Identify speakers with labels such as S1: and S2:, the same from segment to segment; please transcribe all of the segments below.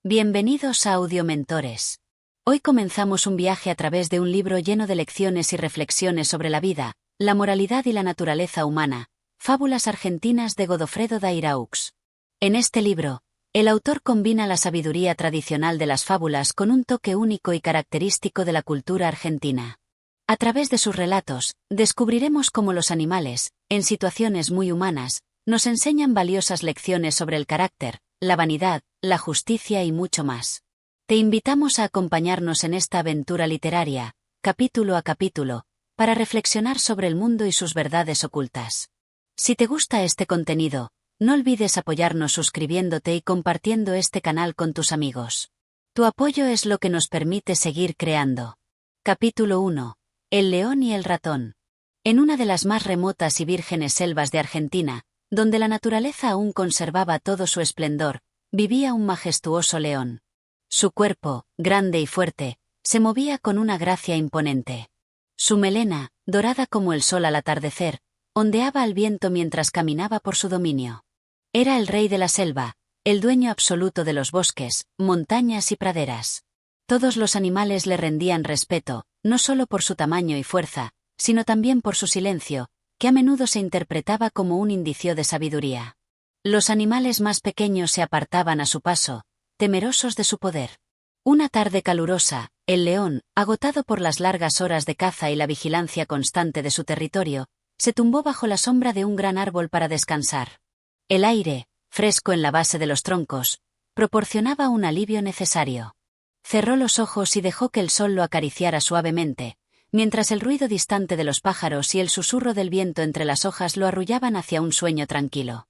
S1: Bienvenidos a Audiomentores. Hoy comenzamos un viaje a través de un libro lleno de lecciones y reflexiones sobre la vida, la moralidad y la naturaleza humana, Fábulas argentinas de Godofredo Dairaux. En este libro, el autor combina la sabiduría tradicional de las fábulas con un toque único y característico de la cultura argentina. A través de sus relatos, descubriremos cómo los animales, en situaciones muy humanas, nos enseñan valiosas lecciones sobre el carácter, la vanidad, la justicia y mucho más. Te invitamos a acompañarnos en esta aventura literaria, capítulo a capítulo, para reflexionar sobre el mundo y sus verdades ocultas. Si te gusta este contenido, no olvides apoyarnos suscribiéndote y compartiendo este canal con tus amigos. Tu apoyo es lo que nos permite seguir creando. Capítulo 1. El león y el ratón. En una de las más remotas y vírgenes selvas de Argentina, donde la naturaleza aún conservaba todo su esplendor, vivía un majestuoso león. Su cuerpo, grande y fuerte, se movía con una gracia imponente. Su melena, dorada como el sol al atardecer, ondeaba al viento mientras caminaba por su dominio. Era el rey de la selva, el dueño absoluto de los bosques, montañas y praderas. Todos los animales le rendían respeto, no solo por su tamaño y fuerza, sino también por su silencio, que a menudo se interpretaba como un indicio de sabiduría. Los animales más pequeños se apartaban a su paso, temerosos de su poder. Una tarde calurosa, el león, agotado por las largas horas de caza y la vigilancia constante de su territorio, se tumbó bajo la sombra de un gran árbol para descansar. El aire, fresco en la base de los troncos, proporcionaba un alivio necesario. Cerró los ojos y dejó que el sol lo acariciara suavemente, mientras el ruido distante de los pájaros y el susurro del viento entre las hojas lo arrullaban hacia un sueño tranquilo.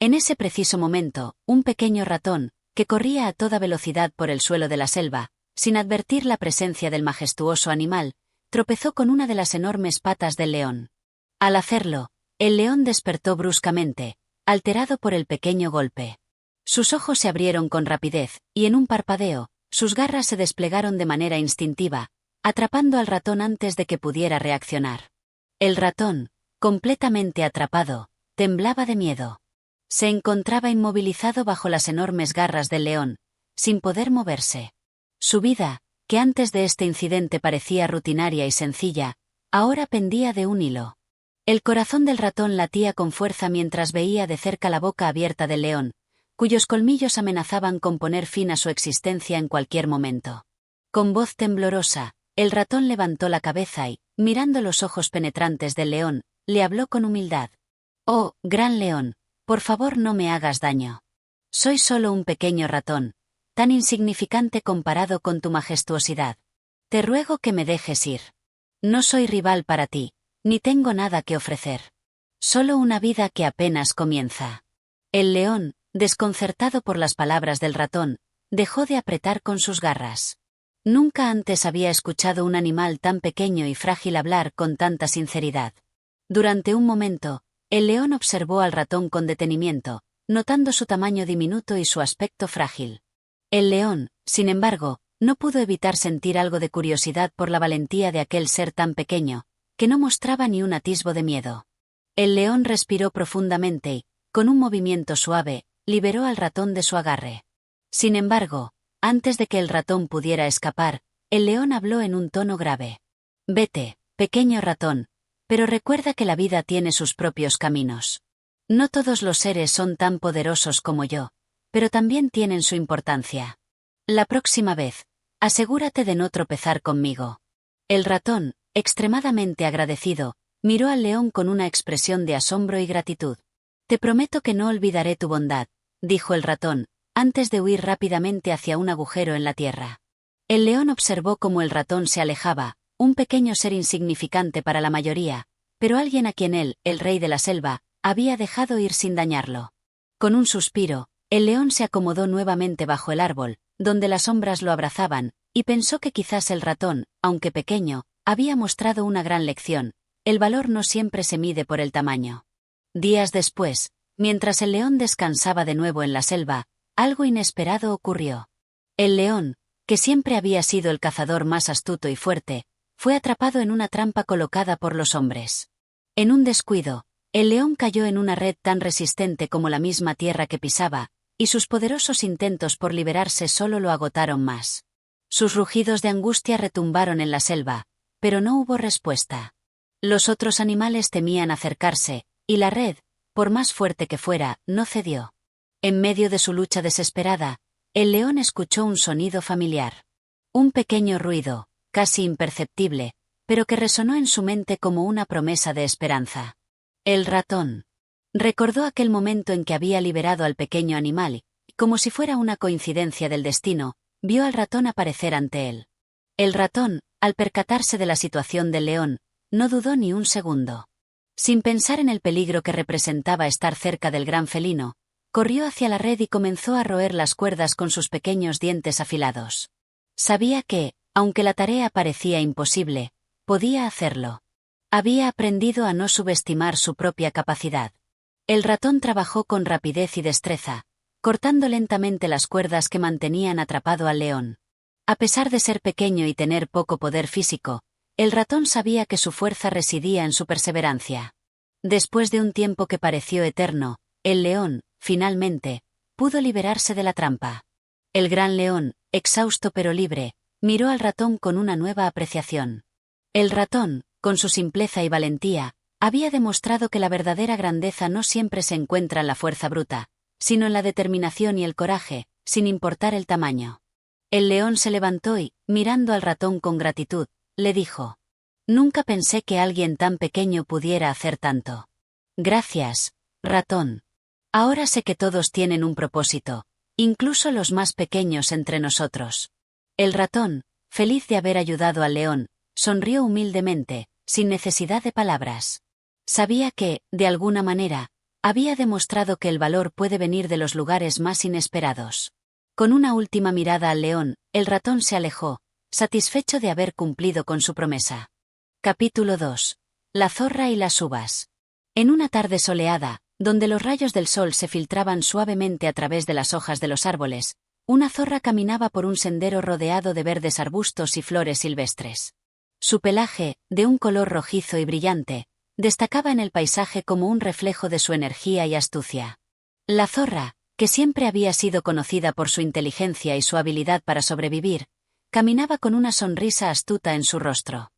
S1: En ese preciso momento, un pequeño ratón, que corría a toda velocidad por el suelo de la selva, sin advertir la presencia del majestuoso animal, tropezó con una de las enormes patas del león. Al hacerlo, el león despertó bruscamente, alterado por el pequeño golpe. Sus ojos se abrieron con rapidez, y en un parpadeo, sus garras se desplegaron de manera instintiva, atrapando al ratón antes de que pudiera reaccionar. El ratón, completamente atrapado, temblaba de miedo. Se encontraba inmovilizado bajo las enormes garras del león, sin poder moverse. Su vida, que antes de este incidente parecía rutinaria y sencilla, ahora pendía de un hilo. El corazón del ratón latía con fuerza mientras veía de cerca la boca abierta del león, cuyos colmillos amenazaban con poner fin a su existencia en cualquier momento. Con voz temblorosa, el ratón levantó la cabeza y, mirando los ojos penetrantes del león, le habló con humildad. «Oh, gran león, por favor no me hagas daño. Soy solo un pequeño ratón, tan insignificante comparado con tu majestuosidad. Te ruego que me dejes ir. No soy rival para ti, ni tengo nada que ofrecer. Solo una vida que apenas comienza». El león, desconcertado por las palabras del ratón, dejó de apretar con sus garras. Nunca antes había escuchado un animal tan pequeño y frágil hablar con tanta sinceridad. Durante un momento, el león observó al ratón con detenimiento, notando su tamaño diminuto y su aspecto frágil. El león, sin embargo, no pudo evitar sentir algo de curiosidad por la valentía de aquel ser tan pequeño, que no mostraba ni un atisbo de miedo. El león respiró profundamente y, con un movimiento suave, liberó al ratón de su agarre. Sin embargo, antes de que el ratón pudiera escapar, el león habló en un tono grave. «Vete, pequeño ratón, pero recuerda que la vida tiene sus propios caminos. No todos los seres son tan poderosos como yo, pero también tienen su importancia. La próxima vez, asegúrate de no tropezar conmigo». El ratón, extremadamente agradecido, miró al león con una expresión de asombro y gratitud. «Te prometo que no olvidaré tu bondad», dijo el ratón, antes de huir rápidamente hacia un agujero en la tierra. El león observó cómo el ratón se alejaba, un pequeño ser insignificante para la mayoría, pero alguien a quien él, el rey de la selva, había dejado ir sin dañarlo. Con un suspiro, el león se acomodó nuevamente bajo el árbol, donde las sombras lo abrazaban, y pensó que quizás el ratón, aunque pequeño, había mostrado una gran lección: el valor no siempre se mide por el tamaño. Días después, mientras el león descansaba de nuevo en la selva, algo inesperado ocurrió. El león, que siempre había sido el cazador más astuto y fuerte, fue atrapado en una trampa colocada por los hombres. En un descuido, el león cayó en una red tan resistente como la misma tierra que pisaba, y sus poderosos intentos por liberarse solo lo agotaron más. Sus rugidos de angustia retumbaron en la selva, pero no hubo respuesta. Los otros animales temían acercarse, y la red, por más fuerte que fuera, no cedió. En medio de su lucha desesperada, el león escuchó un sonido familiar. Un pequeño ruido, casi imperceptible, pero que resonó en su mente como una promesa de esperanza. El ratón. Recordó aquel momento en que había liberado al pequeño animal, y como si fuera una coincidencia del destino, vio al ratón aparecer ante él. El ratón, al percatarse de la situación del león, no dudó ni un segundo. Sin pensar en el peligro que representaba estar cerca del gran felino, corrió hacia la red y comenzó a roer las cuerdas con sus pequeños dientes afilados. Sabía que, aunque la tarea parecía imposible, podía hacerlo. Había aprendido a no subestimar su propia capacidad. El ratón trabajó con rapidez y destreza, cortando lentamente las cuerdas que mantenían atrapado al león. A pesar de ser pequeño y tener poco poder físico, el ratón sabía que su fuerza residía en su perseverancia. Después de un tiempo que pareció eterno, el león, finalmente, pudo liberarse de la trampa. El gran león, exhausto pero libre, miró al ratón con una nueva apreciación. El ratón, con su simpleza y valentía, había demostrado que la verdadera grandeza no siempre se encuentra en la fuerza bruta, sino en la determinación y el coraje, sin importar el tamaño. El león se levantó y, mirando al ratón con gratitud, le dijo: «Nunca pensé que alguien tan pequeño pudiera hacer tanto. Gracias, ratón. Ahora sé que todos tienen un propósito, incluso los más pequeños entre nosotros». El ratón, feliz de haber ayudado al león, sonrió humildemente, sin necesidad de palabras. Sabía que, de alguna manera, había demostrado que el valor puede venir de los lugares más inesperados. Con una última mirada al león, el ratón se alejó, satisfecho de haber cumplido con su promesa. Capítulo 2. La zorra y las uvas. En una tarde soleada, donde los rayos del sol se filtraban suavemente a través de las hojas de los árboles, una zorra caminaba por un sendero rodeado de verdes arbustos y flores silvestres. Su pelaje, de un color rojizo y brillante, destacaba en el paisaje como un reflejo de su energía y astucia. La zorra, que siempre había sido conocida por su inteligencia y su habilidad para sobrevivir, caminaba con una sonrisa astuta en su rostro.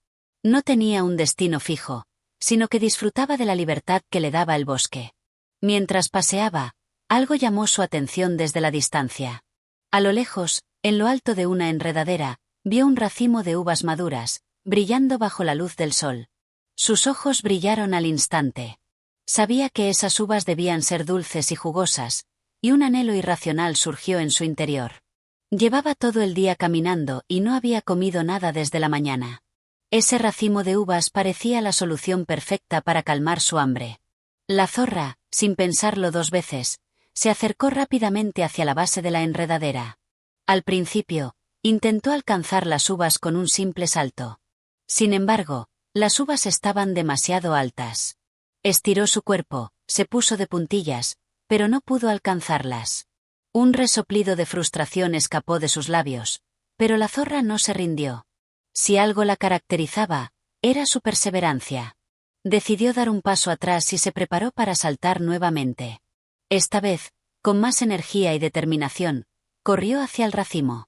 S1: No tenía un destino fijo, sino que disfrutaba de la libertad que le daba el bosque. Mientras paseaba, algo llamó su atención desde la distancia. A lo lejos, en lo alto de una enredadera, vio un racimo de uvas maduras, brillando bajo la luz del sol. Sus ojos brillaron al instante. Sabía que esas uvas debían ser dulces y jugosas, y un anhelo irracional surgió en su interior. Llevaba todo el día caminando y no había comido nada desde la mañana. Ese racimo de uvas parecía la solución perfecta para calmar su hambre. La zorra, sin pensarlo dos veces, se acercó rápidamente hacia la base de la enredadera. Al principio, intentó alcanzar las uvas con un simple salto. Sin embargo, las uvas estaban demasiado altas. Estiró su cuerpo, se puso de puntillas, pero no pudo alcanzarlas. Un resoplido de frustración escapó de sus labios, pero la zorra no se rindió. Si algo la caracterizaba, era su perseverancia. Decidió dar un paso atrás y se preparó para saltar nuevamente. Esta vez, con más energía y determinación, corrió hacia el racimo.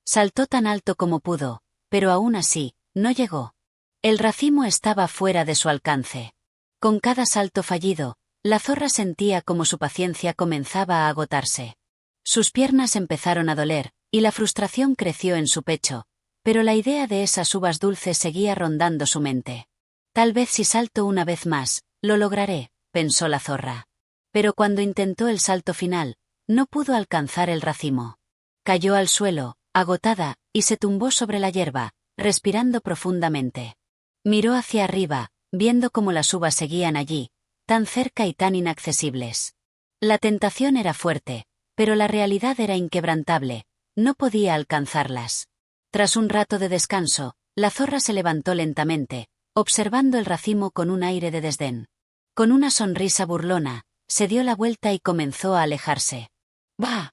S1: Saltó tan alto como pudo, pero aún así, no llegó. El racimo estaba fuera de su alcance. Con cada salto fallido, la zorra sentía como su paciencia comenzaba a agotarse. Sus piernas empezaron a doler, y la frustración creció en su pecho, pero la idea de esas uvas dulces seguía rondando su mente. Tal vez si salto una vez más, lo lograré, pensó la zorra. Pero cuando intentó el salto final, no pudo alcanzar el racimo. Cayó al suelo, agotada, y se tumbó sobre la hierba, respirando profundamente. Miró hacia arriba, viendo cómo las uvas seguían allí, tan cerca y tan inaccesibles. La tentación era fuerte, pero la realidad era inquebrantable, no podía alcanzarlas. Tras un rato de descanso, la zorra se levantó lentamente, observando el racimo con un aire de desdén. Con una sonrisa burlona, se dio la vuelta y comenzó a alejarse. «¡Bah!»,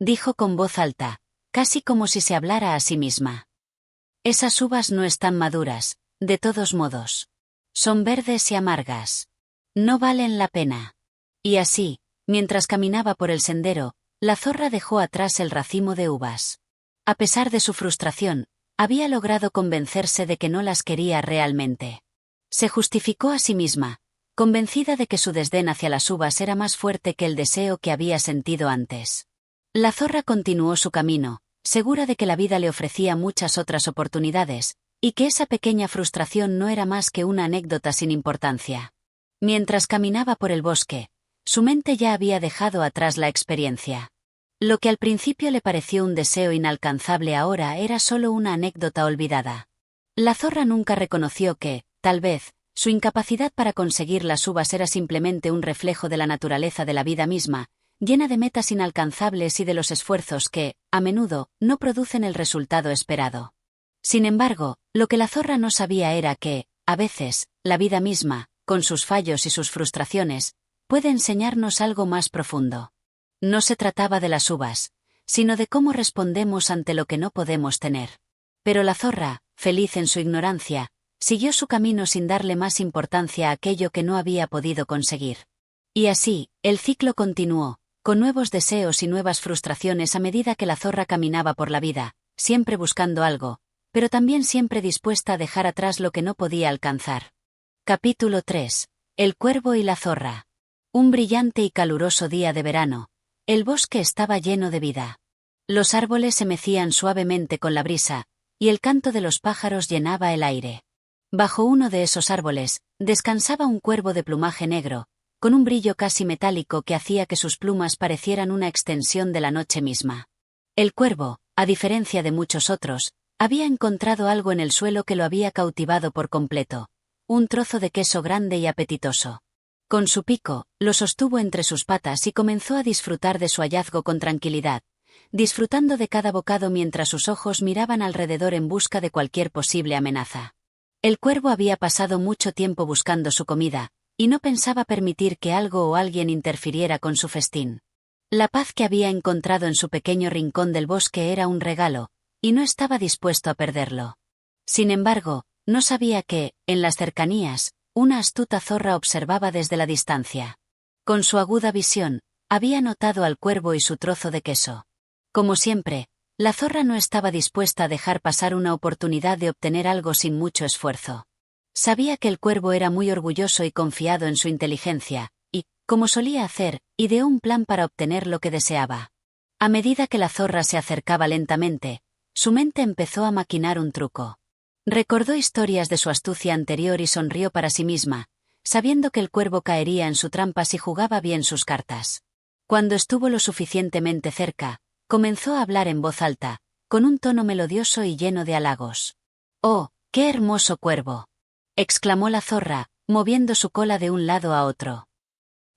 S1: dijo con voz alta, casi como si se hablara a sí misma. «Esas uvas no están maduras, de todos modos. Son verdes y amargas. No valen la pena». Y así, mientras caminaba por el sendero, la zorra dejó atrás el racimo de uvas. A pesar de su frustración, había logrado convencerse de que no las quería realmente. Se justificó a sí misma, convencida de que su desdén hacia las uvas era más fuerte que el deseo que había sentido antes. La zorra continuó su camino, segura de que la vida le ofrecía muchas otras oportunidades, y que esa pequeña frustración no era más que una anécdota sin importancia. Mientras caminaba por el bosque, su mente ya había dejado atrás la experiencia. Lo que al principio le pareció un deseo inalcanzable ahora era solo una anécdota olvidada. La zorra nunca reconoció que, tal vez, su incapacidad para conseguir las uvas era simplemente un reflejo de la naturaleza de la vida misma, llena de metas inalcanzables y de los esfuerzos que, a menudo, no producen el resultado esperado. Sin embargo, lo que la zorra no sabía era que, a veces, la vida misma, con sus fallos y sus frustraciones, puede enseñarnos algo más profundo. No se trataba de las uvas, sino de cómo respondemos ante lo que no podemos tener. Pero la zorra, feliz en su ignorancia, siguió su camino sin darle más importancia a aquello que no había podido conseguir. Y así, el ciclo continuó, con nuevos deseos y nuevas frustraciones a medida que la zorra caminaba por la vida, siempre buscando algo, pero también siempre dispuesta a dejar atrás lo que no podía alcanzar. Capítulo 3. El cuervo y la zorra. Un brillante y caluroso día de verano. El bosque estaba lleno de vida. Los árboles se mecían suavemente con la brisa, y el canto de los pájaros llenaba el aire. Bajo uno de esos árboles, descansaba un cuervo de plumaje negro, con un brillo casi metálico que hacía que sus plumas parecieran una extensión de la noche misma. El cuervo, a diferencia de muchos otros, había encontrado algo en el suelo que lo había cautivado por completo, un trozo de queso grande y apetitoso. Con su pico, lo sostuvo entre sus patas y comenzó a disfrutar de su hallazgo con tranquilidad, disfrutando de cada bocado mientras sus ojos miraban alrededor en busca de cualquier posible amenaza. El cuervo había pasado mucho tiempo buscando su comida, y no pensaba permitir que algo o alguien interfiriera con su festín. La paz que había encontrado en su pequeño rincón del bosque era un regalo, y no estaba dispuesto a perderlo. Sin embargo, no sabía que, en las cercanías, una astuta zorra observaba desde la distancia. Con su aguda visión, había notado al cuervo y su trozo de queso. Como siempre, la zorra no estaba dispuesta a dejar pasar una oportunidad de obtener algo sin mucho esfuerzo. Sabía que el cuervo era muy orgulloso y confiado en su inteligencia, y, como solía hacer, ideó un plan para obtener lo que deseaba. A medida que la zorra se acercaba lentamente, su mente empezó a maquinar un truco. Recordó historias de su astucia anterior y sonrió para sí misma, sabiendo que el cuervo caería en su trampa si jugaba bien sus cartas. Cuando estuvo lo suficientemente cerca, comenzó a hablar en voz alta, con un tono melodioso y lleno de halagos. «¡Oh, qué hermoso cuervo!», exclamó la zorra, moviendo su cola de un lado a otro.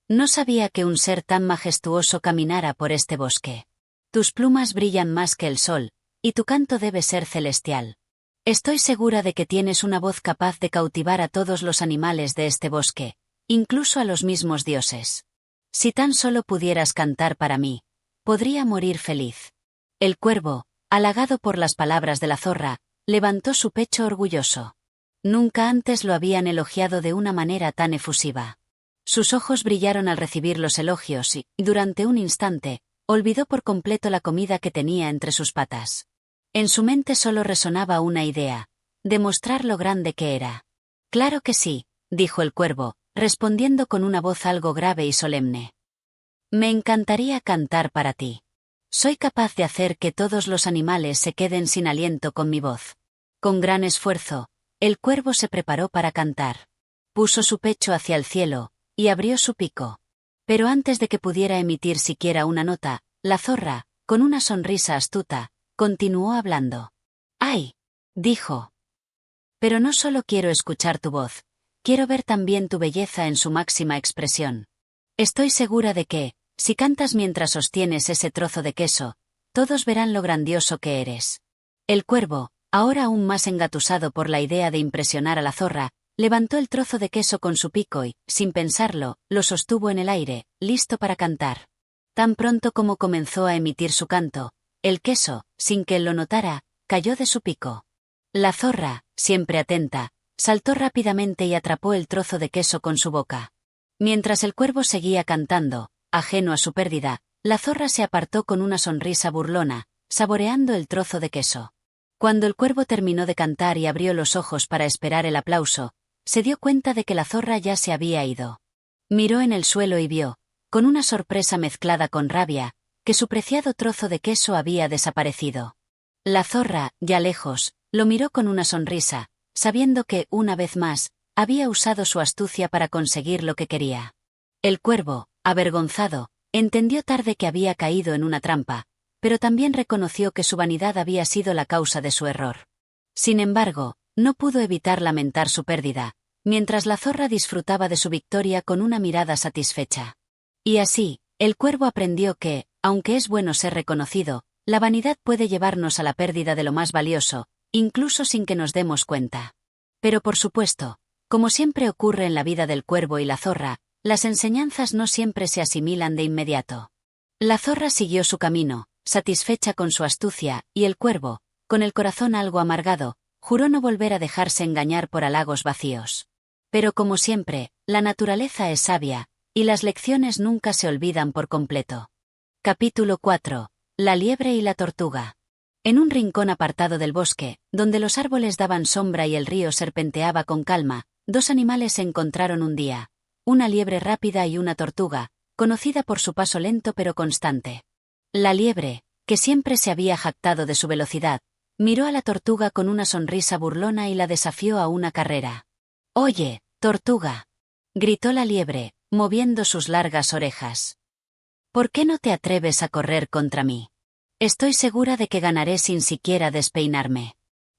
S1: «No sabía que un ser tan majestuoso caminara por este bosque. Tus plumas brillan más que el sol, y tu canto debe ser celestial. Estoy segura de que tienes una voz capaz de cautivar a todos los animales de este bosque, incluso a los mismos dioses. Si tan solo pudieras cantar para mí, podría morir feliz». El cuervo, halagado por las palabras de la zorra, levantó su pecho orgulloso. Nunca antes lo habían elogiado de una manera tan efusiva. Sus ojos brillaron al recibir los elogios y, durante un instante, olvidó por completo la comida que tenía entre sus patas. En su mente solo resonaba una idea: demostrar lo grande que era. «Claro que sí», dijo el cuervo, respondiendo con una voz algo grave y solemne. «Me encantaría cantar para ti. Soy capaz de hacer que todos los animales se queden sin aliento con mi voz». Con gran esfuerzo, el cuervo se preparó para cantar. Puso su pecho hacia el cielo, y abrió su pico. Pero antes de que pudiera emitir siquiera una nota, la zorra, con una sonrisa astuta, continuó hablando. «¡Ay!», dijo. «Pero no solo quiero escuchar tu voz, quiero ver también tu belleza en su máxima expresión. Estoy segura de que, si cantas mientras sostienes ese trozo de queso, todos verán lo grandioso que eres». El cuervo, ahora aún más engatusado por la idea de impresionar a la zorra, levantó el trozo de queso con su pico y, sin pensarlo, lo sostuvo en el aire, listo para cantar. Tan pronto como comenzó a emitir su canto, el queso, sin que él lo notara, cayó de su pico. La zorra, siempre atenta, saltó rápidamente y atrapó el trozo de queso con su boca. Mientras el cuervo seguía cantando, ajeno a su pérdida, la zorra se apartó con una sonrisa burlona, saboreando el trozo de queso. Cuando el cuervo terminó de cantar y abrió los ojos para esperar el aplauso, se dio cuenta de que la zorra ya se había ido. Miró en el suelo y vio, con una sorpresa mezclada con rabia, que su preciado trozo de queso había desaparecido. La zorra, ya lejos, lo miró con una sonrisa, sabiendo que, una vez más, había usado su astucia para conseguir lo que quería. El cuervo, avergonzado, entendió tarde que había caído en una trampa, pero también reconoció que su vanidad había sido la causa de su error. Sin embargo, no pudo evitar lamentar su pérdida, mientras la zorra disfrutaba de su victoria con una mirada satisfecha. Y así, el cuervo aprendió que, aunque es bueno ser reconocido, la vanidad puede llevarnos a la pérdida de lo más valioso, incluso sin que nos demos cuenta. Pero por supuesto, como siempre ocurre en la vida del cuervo y la zorra, las enseñanzas no siempre se asimilan de inmediato. La zorra siguió su camino, satisfecha con su astucia, y el cuervo, con el corazón algo amargado, juró no volver a dejarse engañar por halagos vacíos. Pero como siempre, la naturaleza es sabia, y las lecciones nunca se olvidan por completo. Capítulo 4. La liebre y la tortuga. En un rincón apartado del bosque, donde los árboles daban sombra y el río serpenteaba con calma, dos animales se encontraron un día, una liebre rápida y una tortuga, conocida por su paso lento pero constante. La liebre, que siempre se había jactado de su velocidad, miró a la tortuga con una sonrisa burlona y la desafió a una carrera. «Oye, tortuga», gritó la liebre, moviendo sus largas orejas. «¿Por qué no te atreves a correr contra mí? Estoy segura de que ganaré sin siquiera despeinarme».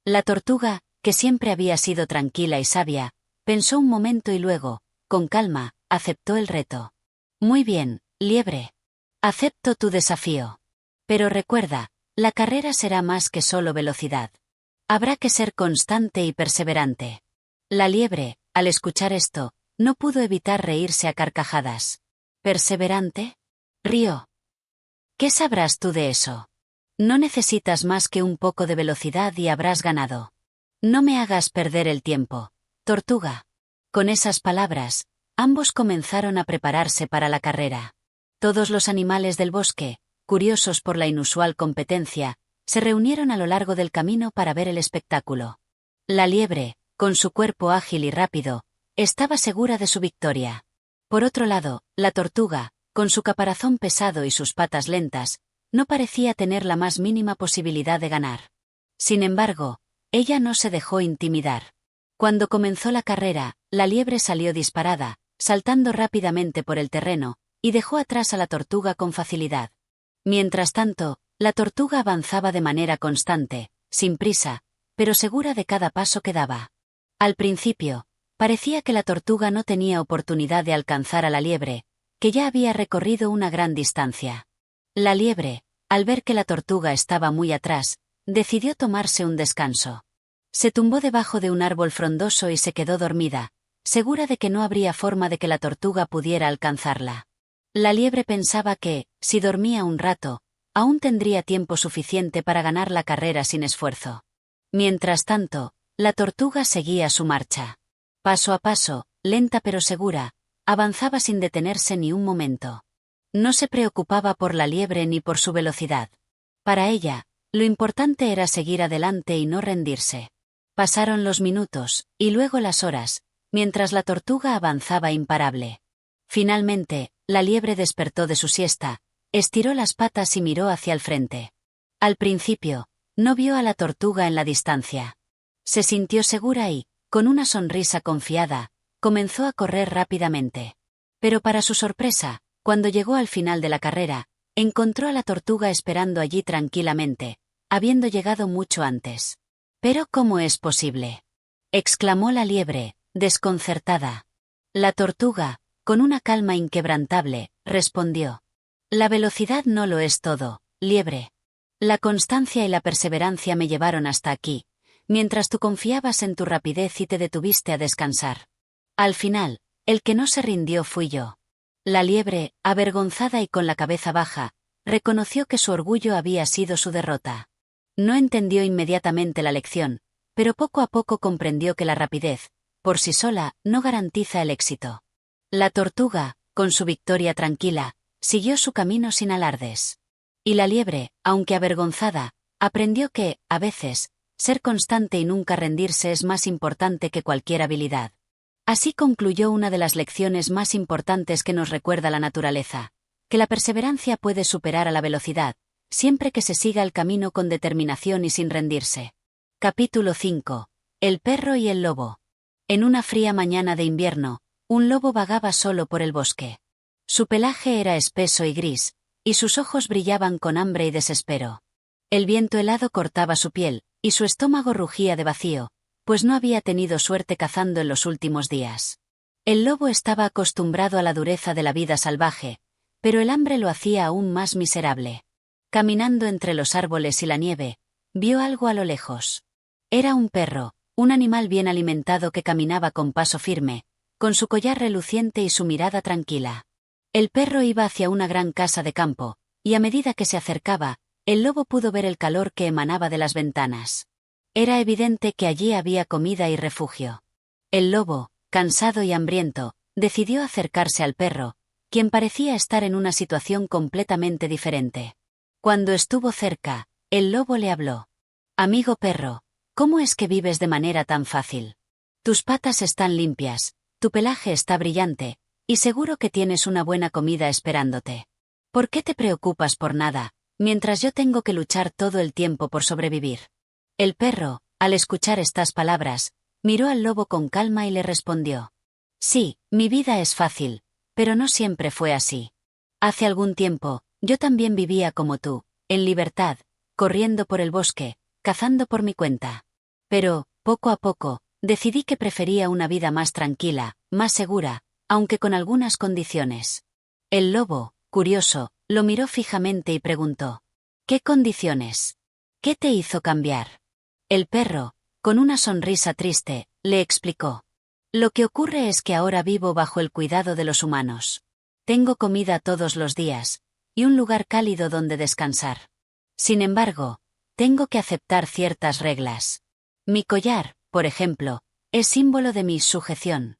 S1: La tortuga, que siempre había sido tranquila y sabia, pensó un momento y luego, con calma, aceptó el reto. «Muy bien, liebre. Acepto tu desafío. Pero recuerda, la carrera será más que solo velocidad. Habrá que ser constante y perseverante». La liebre, al escuchar esto, no pudo evitar reírse a carcajadas. «¿Perseverante?», rió. «¿Qué sabrás tú de eso? No necesitas más que un poco de velocidad y habrás ganado. No me hagas perder el tiempo, tortuga». Con esas palabras, ambos comenzaron a prepararse para la carrera. Todos los animales del bosque, curiosos por la inusual competencia, se reunieron a lo largo del camino para ver el espectáculo. La liebre, con su cuerpo ágil y rápido, estaba segura de su victoria. Por otro lado, la tortuga, con su caparazón pesado y sus patas lentas, no parecía tener la más mínima posibilidad de ganar. Sin embargo, ella no se dejó intimidar. Cuando comenzó la carrera, la liebre salió disparada, saltando rápidamente por el terreno, y dejó atrás a la tortuga con facilidad. Mientras tanto, la tortuga avanzaba de manera constante, sin prisa, pero segura de cada paso que daba. Al principio, parecía que la tortuga no tenía oportunidad de alcanzar a la liebre, que ya había recorrido una gran distancia. La liebre, al ver que la tortuga estaba muy atrás, decidió tomarse un descanso. Se tumbó debajo de un árbol frondoso y se quedó dormida, segura de que no habría forma de que la tortuga pudiera alcanzarla. La liebre pensaba que, si dormía un rato, aún tendría tiempo suficiente para ganar la carrera sin esfuerzo. Mientras tanto, la tortuga seguía su marcha. Paso a paso, lenta pero segura, avanzaba sin detenerse ni un momento. No se preocupaba por la liebre ni por su velocidad. Para ella, lo importante era seguir adelante y no rendirse. Pasaron los minutos, y luego las horas, mientras la tortuga avanzaba imparable. Finalmente, la liebre despertó de su siesta, estiró las patas y miró hacia el frente. Al principio, no vio a la tortuga en la distancia. Se sintió segura y, con una sonrisa confiada, comenzó a correr rápidamente. Pero para su sorpresa, cuando llegó al final de la carrera, encontró a la tortuga esperando allí tranquilamente, habiendo llegado mucho antes. «¿Pero cómo es posible?», exclamó la liebre, desconcertada. La tortuga, con una calma inquebrantable, respondió: «La velocidad no lo es todo, liebre. La constancia y la perseverancia me llevaron hasta aquí, mientras tú confiabas en tu rapidez y te detuviste a descansar. Al final, el que no se rindió fui yo». La liebre, avergonzada y con la cabeza baja, reconoció que su orgullo había sido su derrota. No entendió inmediatamente la lección, pero poco a poco comprendió que la rapidez, por sí sola, no garantiza el éxito. La tortuga, con su victoria tranquila, siguió su camino sin alardes. Y la liebre, aunque avergonzada, aprendió que, a veces, ser constante y nunca rendirse es más importante que cualquier habilidad. Así concluyó una de las lecciones más importantes que nos recuerda la naturaleza, que la perseverancia puede superar a la velocidad, siempre que se siga el camino con determinación y sin rendirse. Capítulo 5. El perro y el lobo. En una fría mañana de invierno, un lobo vagaba solo por el bosque. Su pelaje era espeso y gris, y sus ojos brillaban con hambre y desespero. El viento helado cortaba su piel, y su estómago rugía de vacío, pues no había tenido suerte cazando en los últimos días. El lobo estaba acostumbrado a la dureza de la vida salvaje, pero el hambre lo hacía aún más miserable. Caminando entre los árboles y la nieve, vio algo a lo lejos. Era un perro, un animal bien alimentado que caminaba con paso firme, con su collar reluciente y su mirada tranquila. El perro iba hacia una gran casa de campo, y a medida que se acercaba, el lobo pudo ver el calor que emanaba de las ventanas. Era evidente que allí había comida y refugio. El lobo, cansado y hambriento, decidió acercarse al perro, quien parecía estar en una situación completamente diferente. Cuando estuvo cerca, el lobo le habló. «Amigo perro, ¿cómo es que vives de manera tan fácil? Tus patas están limpias, tu pelaje está brillante, y seguro que tienes una buena comida esperándote. ¿Por qué te preocupas por nada, mientras yo tengo que luchar todo el tiempo por sobrevivir?» El perro, al escuchar estas palabras, miró al lobo con calma y le respondió. «Sí, mi vida es fácil, pero no siempre fue así. Hace algún tiempo, yo también vivía como tú, en libertad, corriendo por el bosque, cazando por mi cuenta. Pero, poco a poco, decidí que prefería una vida más tranquila, más segura, aunque con algunas condiciones». El lobo, curioso, lo miró fijamente y preguntó. «¿Qué condiciones? ¿Qué te hizo cambiar?» El perro, con una sonrisa triste, le explicó. «Lo que ocurre es que ahora vivo bajo el cuidado de los humanos. Tengo comida todos los días, y un lugar cálido donde descansar. Sin embargo, tengo que aceptar ciertas reglas. Mi collar, por ejemplo, es símbolo de mi sujeción.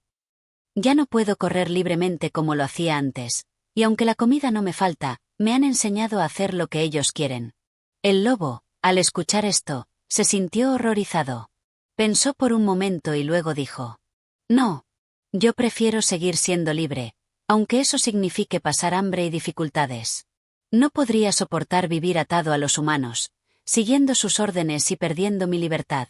S1: Ya no puedo correr libremente como lo hacía antes, y aunque la comida no me falta, me han enseñado a hacer lo que ellos quieren». El lobo, al escuchar esto, se sintió horrorizado. Pensó por un momento y luego dijo. «No. Yo prefiero seguir siendo libre, aunque eso signifique pasar hambre y dificultades. No podría soportar vivir atado a los humanos, siguiendo sus órdenes y perdiendo mi libertad.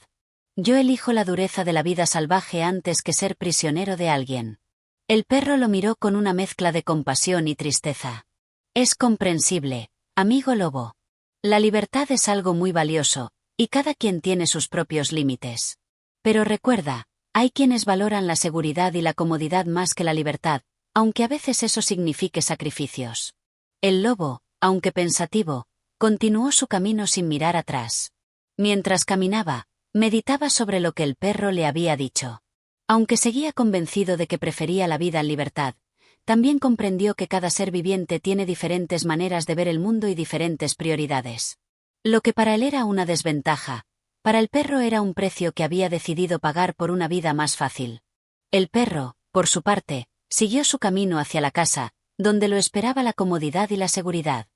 S1: Yo elijo la dureza de la vida salvaje antes que ser prisionero de alguien». El perro lo miró con una mezcla de compasión y tristeza. «Es comprensible, amigo lobo. La libertad es algo muy valioso, y cada quien tiene sus propios límites. Pero recuerda, hay quienes valoran la seguridad y la comodidad más que la libertad, aunque a veces eso signifique sacrificios». El lobo, aunque pensativo, continuó su camino sin mirar atrás. Mientras caminaba, meditaba sobre lo que el perro le había dicho. Aunque seguía convencido de que prefería la vida en libertad, también comprendió que cada ser viviente tiene diferentes maneras de ver el mundo y diferentes prioridades. Lo que para él era una desventaja, para el perro era un precio que había decidido pagar por una vida más fácil. El perro, por su parte, siguió su camino hacia la casa, donde lo esperaba la comodidad y la seguridad.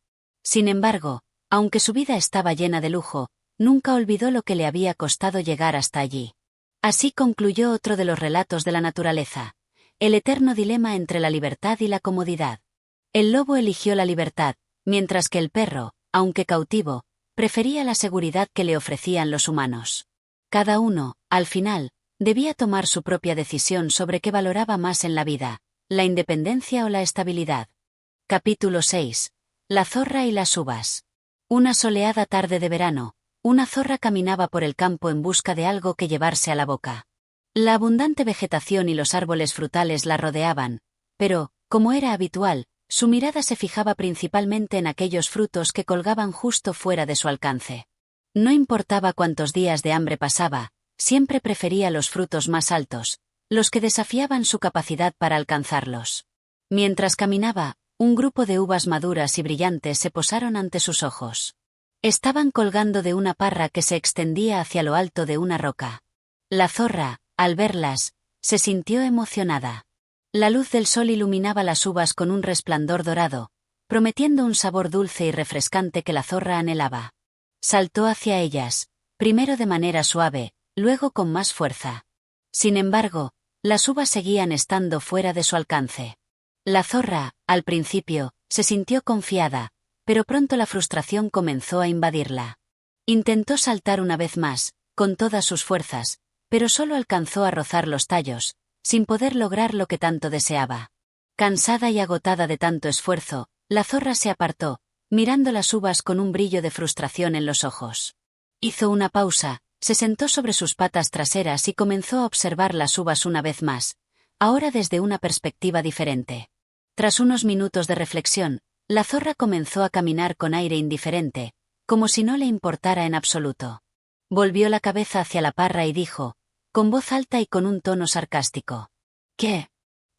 S1: Sin embargo, aunque su vida estaba llena de lujo, nunca olvidó lo que le había costado llegar hasta allí. Así concluyó otro de los relatos de la naturaleza, el eterno dilema entre la libertad y la comodidad. El lobo eligió la libertad, mientras que el perro, aunque cautivo, prefería la seguridad que le ofrecían los humanos. Cada uno, al final, debía tomar su propia decisión sobre qué valoraba más en la vida, la independencia o la estabilidad. Capítulo 6. La zorra y las uvas. Una soleada tarde de verano, una zorra caminaba por el campo en busca de algo que llevarse a la boca. La abundante vegetación y los árboles frutales la rodeaban, pero, como era habitual, su mirada se fijaba principalmente en aquellos frutos que colgaban justo fuera de su alcance. No importaba cuántos días de hambre pasaba, siempre prefería los frutos más altos, los que desafiaban su capacidad para alcanzarlos. Mientras caminaba, un grupo de uvas maduras y brillantes se posaron ante sus ojos. Estaban colgando de una parra que se extendía hacia lo alto de una roca. La zorra, al verlas, se sintió emocionada. La luz del sol iluminaba las uvas con un resplandor dorado, prometiendo un sabor dulce y refrescante que la zorra anhelaba. Saltó hacia ellas, primero de manera suave, luego con más fuerza. Sin embargo, las uvas seguían estando fuera de su alcance. La zorra, al principio, se sintió confiada, pero pronto la frustración comenzó a invadirla. Intentó saltar una vez más, con todas sus fuerzas, pero solo alcanzó a rozar los tallos, sin poder lograr lo que tanto deseaba. Cansada y agotada de tanto esfuerzo, la zorra se apartó, mirando las uvas con un brillo de frustración en los ojos. Hizo una pausa, se sentó sobre sus patas traseras y comenzó a observar las uvas una vez más, ahora desde una perspectiva diferente. Tras unos minutos de reflexión, la zorra comenzó a caminar con aire indiferente, como si no le importara en absoluto. Volvió la cabeza hacia la parra y dijo, con voz alta y con un tono sarcástico: ¿Qué?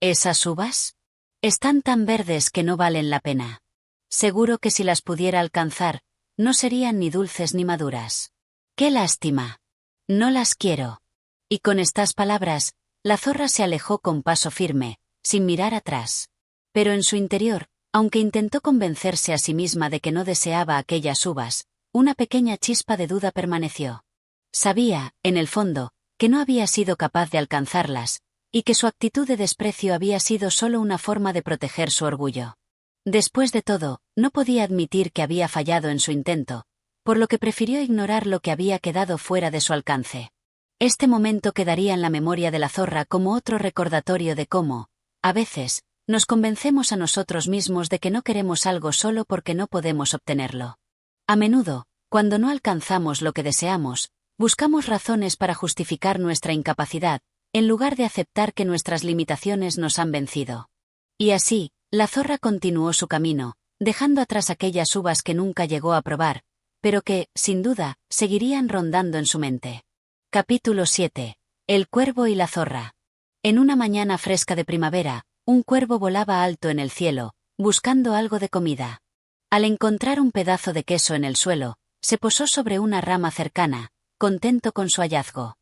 S1: ¿Esas uvas? Están tan verdes que no valen la pena. Seguro que si las pudiera alcanzar, no serían ni dulces ni maduras. ¡Qué lástima! No las quiero. Y con estas palabras, la zorra se alejó con paso firme, sin mirar atrás. Pero en su interior, aunque intentó convencerse a sí misma de que no deseaba aquellas uvas, una pequeña chispa de duda permaneció. Sabía, en el fondo, que no había sido capaz de alcanzarlas, y que su actitud de desprecio había sido solo una forma de proteger su orgullo. Después de todo, no podía admitir que había fallado en su intento, por lo que prefirió ignorar lo que había quedado fuera de su alcance. Este momento quedaría en la memoria de la zorra como otro recordatorio de cómo, a veces, nos convencemos a nosotros mismos de que no queremos algo solo porque no podemos obtenerlo. A menudo, cuando no alcanzamos lo que deseamos, buscamos razones para justificar nuestra incapacidad, en lugar de aceptar que nuestras limitaciones nos han vencido. Y así, la zorra continuó su camino, dejando atrás aquellas uvas que nunca llegó a probar, pero que, sin duda, seguirían rondando en su mente. Capítulo 7. El cuervo y la zorra. En una mañana fresca de primavera, un cuervo volaba alto en el cielo, buscando algo de comida. Al encontrar un pedazo de queso en el suelo, se posó sobre una rama cercana, contento con su hallazgo.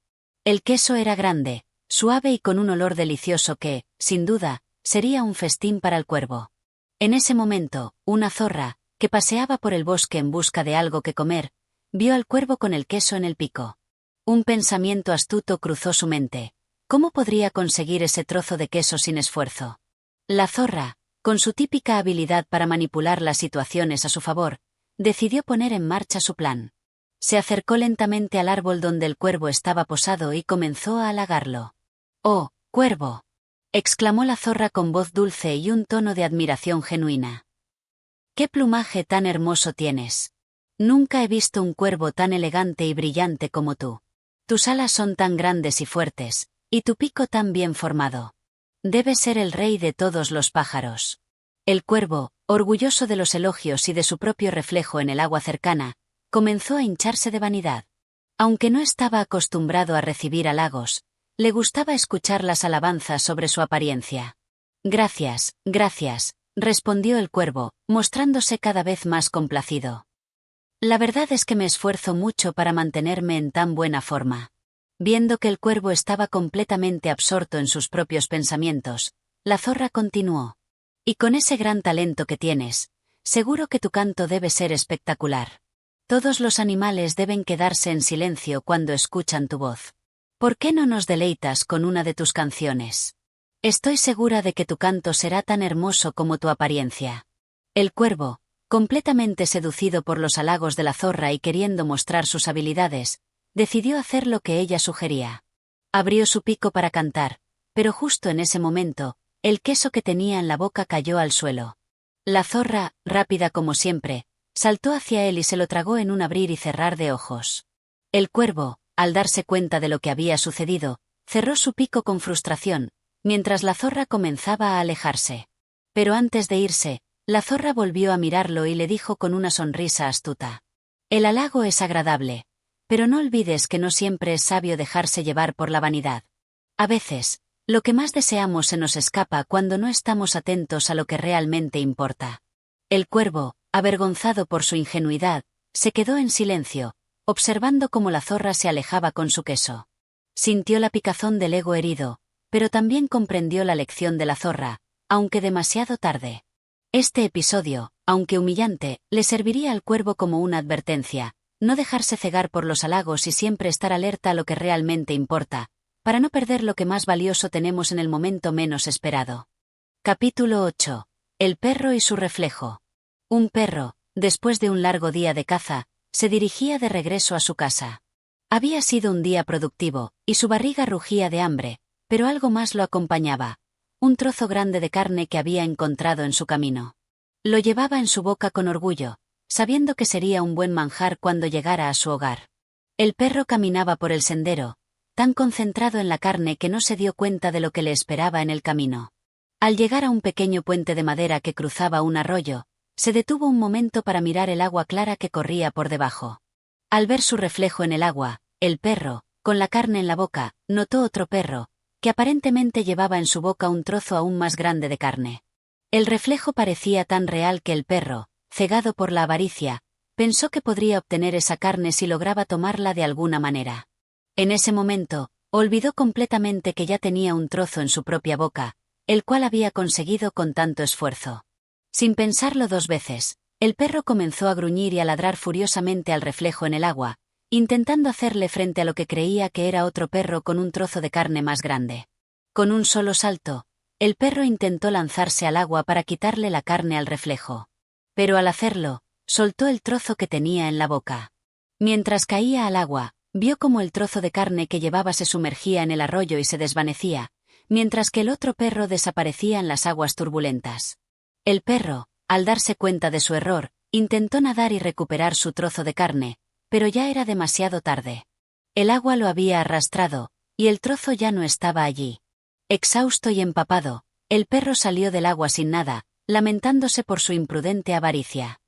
S1: El queso era grande, suave y con un olor delicioso que, sin duda, sería un festín para el cuervo. En ese momento, una zorra, que paseaba por el bosque en busca de algo que comer, vio al cuervo con el queso en el pico. Un pensamiento astuto cruzó su mente. ¿Cómo podría conseguir ese trozo de queso sin esfuerzo? La zorra, con su típica habilidad para manipular las situaciones a su favor, decidió poner en marcha su plan. Se acercó lentamente al árbol donde el cuervo estaba posado y comenzó a halagarlo. «¡Oh, cuervo!», exclamó la zorra con voz dulce y un tono de admiración genuina. «¡Qué plumaje tan hermoso tienes! Nunca he visto un cuervo tan elegante y brillante como tú. Tus alas son tan grandes y fuertes, y tu pico tan bien formado. Debes ser el rey de todos los pájaros». El cuervo, orgulloso de los elogios y de su propio reflejo en el agua cercana, comenzó a hincharse de vanidad. Aunque no estaba acostumbrado a recibir halagos, le gustaba escuchar las alabanzas sobre su apariencia. «Gracias, gracias», respondió el cuervo, mostrándose cada vez más complacido. «La verdad es que me esfuerzo mucho para mantenerme en tan buena forma». Viendo que el cuervo estaba completamente absorto en sus propios pensamientos, la zorra continuó: «Y con ese gran talento que tienes, seguro que tu canto debe ser espectacular. Todos los animales deben quedarse en silencio cuando escuchan tu voz. ¿Por qué no nos deleitas con una de tus canciones? Estoy segura de que tu canto será tan hermoso como tu apariencia». El cuervo, completamente seducido por los halagos de la zorra y queriendo mostrar sus habilidades, decidió hacer lo que ella sugería. Abrió su pico para cantar, pero justo en ese momento, el queso que tenía en la boca cayó al suelo. La zorra, rápida como siempre, saltó hacia él y se lo tragó en un abrir y cerrar de ojos. El cuervo, al darse cuenta de lo que había sucedido, cerró su pico con frustración, mientras la zorra comenzaba a alejarse. Pero antes de irse, la zorra volvió a mirarlo y le dijo con una sonrisa astuta: «El halago es agradable, pero no olvides que no siempre es sabio dejarse llevar por la vanidad. A veces, lo que más deseamos se nos escapa cuando no estamos atentos a lo que realmente importa». El cuervo, avergonzado por su ingenuidad, se quedó en silencio, observando cómo la zorra se alejaba con su queso. Sintió la picazón del ego herido, pero también comprendió la lección de la zorra, aunque demasiado tarde. Este episodio, aunque humillante, le serviría al cuervo como una advertencia: no dejarse cegar por los halagos y siempre estar alerta a lo que realmente importa, para no perder lo que más valioso tenemos en el momento menos esperado. Capítulo 8. El perro y su reflejo. Un perro, después de un largo día de caza, se dirigía de regreso a su casa. Había sido un día productivo, y su barriga rugía de hambre, pero algo más lo acompañaba: un trozo grande de carne que había encontrado en su camino. Lo llevaba en su boca con orgullo, sabiendo que sería un buen manjar cuando llegara a su hogar. El perro caminaba por el sendero, tan concentrado en la carne que no se dio cuenta de lo que le esperaba en el camino. Al llegar a un pequeño puente de madera que cruzaba un arroyo, se detuvo un momento para mirar el agua clara que corría por debajo. Al ver su reflejo en el agua, el perro, con la carne en la boca, notó otro perro, que aparentemente llevaba en su boca un trozo aún más grande de carne. El reflejo parecía tan real que el perro, cegado por la avaricia, pensó que podría obtener esa carne si lograba tomarla de alguna manera. En ese momento, olvidó completamente que ya tenía un trozo en su propia boca, el cual había conseguido con tanto esfuerzo. Sin pensarlo dos veces, el perro comenzó a gruñir y a ladrar furiosamente al reflejo en el agua, intentando hacerle frente a lo que creía que era otro perro con un trozo de carne más grande. Con un solo salto, el perro intentó lanzarse al agua para quitarle la carne al reflejo. Pero al hacerlo, soltó el trozo que tenía en la boca. Mientras caía al agua, vio cómo el trozo de carne que llevaba se sumergía en el arroyo y se desvanecía, mientras que el otro perro desaparecía en las aguas turbulentas. El perro, al darse cuenta de su error, intentó nadar y recuperar su trozo de carne, pero ya era demasiado tarde. El agua lo había arrastrado, y el trozo ya no estaba allí. Exhausto y empapado, el perro salió del agua sin nada, lamentándose por su imprudente avaricia.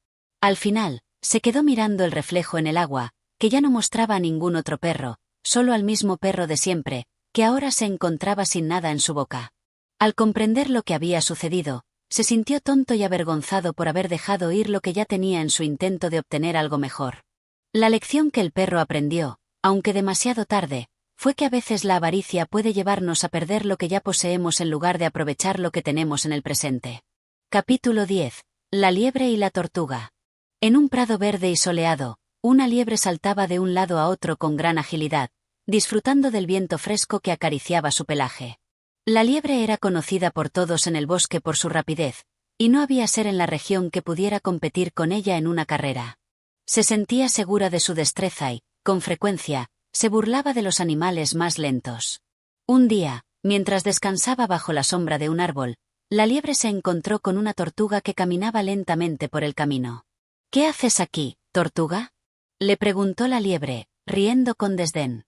S1: Al final, se quedó mirando el reflejo en el agua, que ya no mostraba a ningún otro perro, solo al mismo perro de siempre, que ahora se encontraba sin nada en su boca. Al comprender lo que había sucedido, se sintió tonto y avergonzado por haber dejado ir lo que ya tenía en su intento de obtener algo mejor. La lección que el perro aprendió, aunque demasiado tarde, fue que a veces la avaricia puede llevarnos a perder lo que ya poseemos en lugar de aprovechar lo que tenemos en el presente. Capítulo 10. La liebre y la tortuga. En un prado verde y soleado, una liebre saltaba de un lado a otro con gran agilidad, disfrutando del viento fresco que acariciaba su pelaje. La liebre era conocida por todos en el bosque por su rapidez, y no había ser en la región que pudiera competir con ella en una carrera. Se sentía segura de su destreza y, con frecuencia, se burlaba de los animales más lentos. Un día, mientras descansaba bajo la sombra de un árbol, la liebre se encontró con una tortuga que caminaba lentamente por el camino. «¿Qué haces aquí, tortuga?», le preguntó la liebre, riendo con desdén.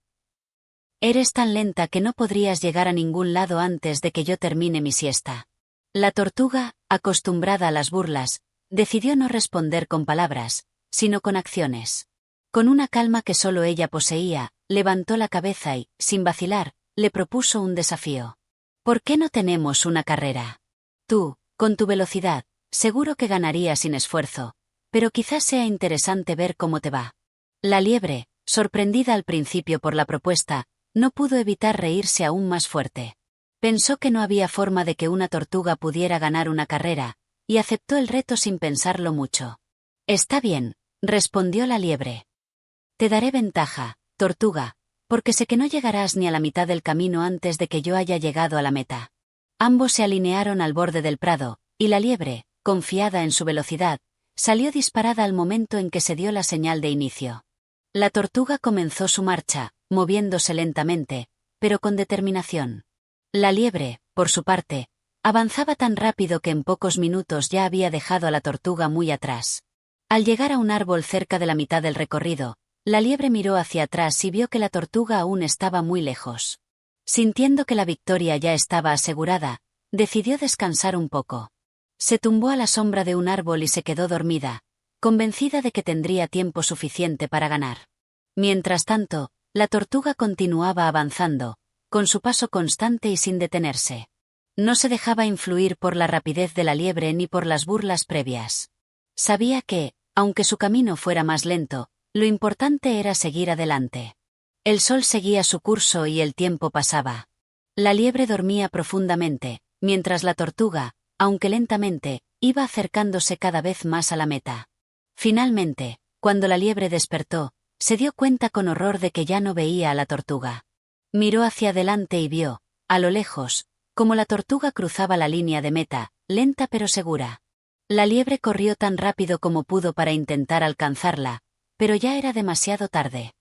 S1: «Eres tan lenta que no podrías llegar a ningún lado antes de que yo termine mi siesta». La tortuga, acostumbrada a las burlas, decidió no responder con palabras, sino con acciones. Con una calma que solo ella poseía, levantó la cabeza y, sin vacilar, le propuso un desafío. «¿Por qué no tenemos una carrera? Tú, con tu velocidad, seguro que ganarías sin esfuerzo, pero quizás sea interesante ver cómo te va». La liebre, sorprendida al principio por la propuesta, no pudo evitar reírse aún más fuerte. Pensó que no había forma de que una tortuga pudiera ganar una carrera, y aceptó el reto sin pensarlo mucho. «Está bien», respondió la liebre. «Te daré ventaja, tortuga, porque sé que no llegarás ni a la mitad del camino antes de que yo haya llegado a la meta». Ambos se alinearon al borde del prado, y la liebre, confiada en su velocidad, salió disparada al momento en que se dio la señal de inicio. La tortuga comenzó su marcha, moviéndose lentamente, pero con determinación. La liebre, por su parte, avanzaba tan rápido que en pocos minutos ya había dejado a la tortuga muy atrás. Al llegar a un árbol cerca de la mitad del recorrido, la liebre miró hacia atrás y vio que la tortuga aún estaba muy lejos. Sintiendo que la victoria ya estaba asegurada, decidió descansar un poco. Se tumbó a la sombra de un árbol y se quedó dormida, convencida de que tendría tiempo suficiente para ganar. Mientras tanto, la tortuga continuaba avanzando, con su paso constante y sin detenerse. No se dejaba influir por la rapidez de la liebre ni por las burlas previas. Sabía que, aunque su camino fuera más lento, lo importante era seguir adelante. El sol seguía su curso y el tiempo pasaba. La liebre dormía profundamente, mientras la tortuga, aunque lentamente, iba acercándose cada vez más a la meta. Finalmente, cuando la liebre despertó, se dio cuenta con horror de que ya no veía a la tortuga. Miró hacia adelante y vio, a lo lejos, como la tortuga cruzaba la línea de meta, lenta pero segura. La liebre corrió tan rápido como pudo para intentar alcanzarla, pero ya era demasiado tarde.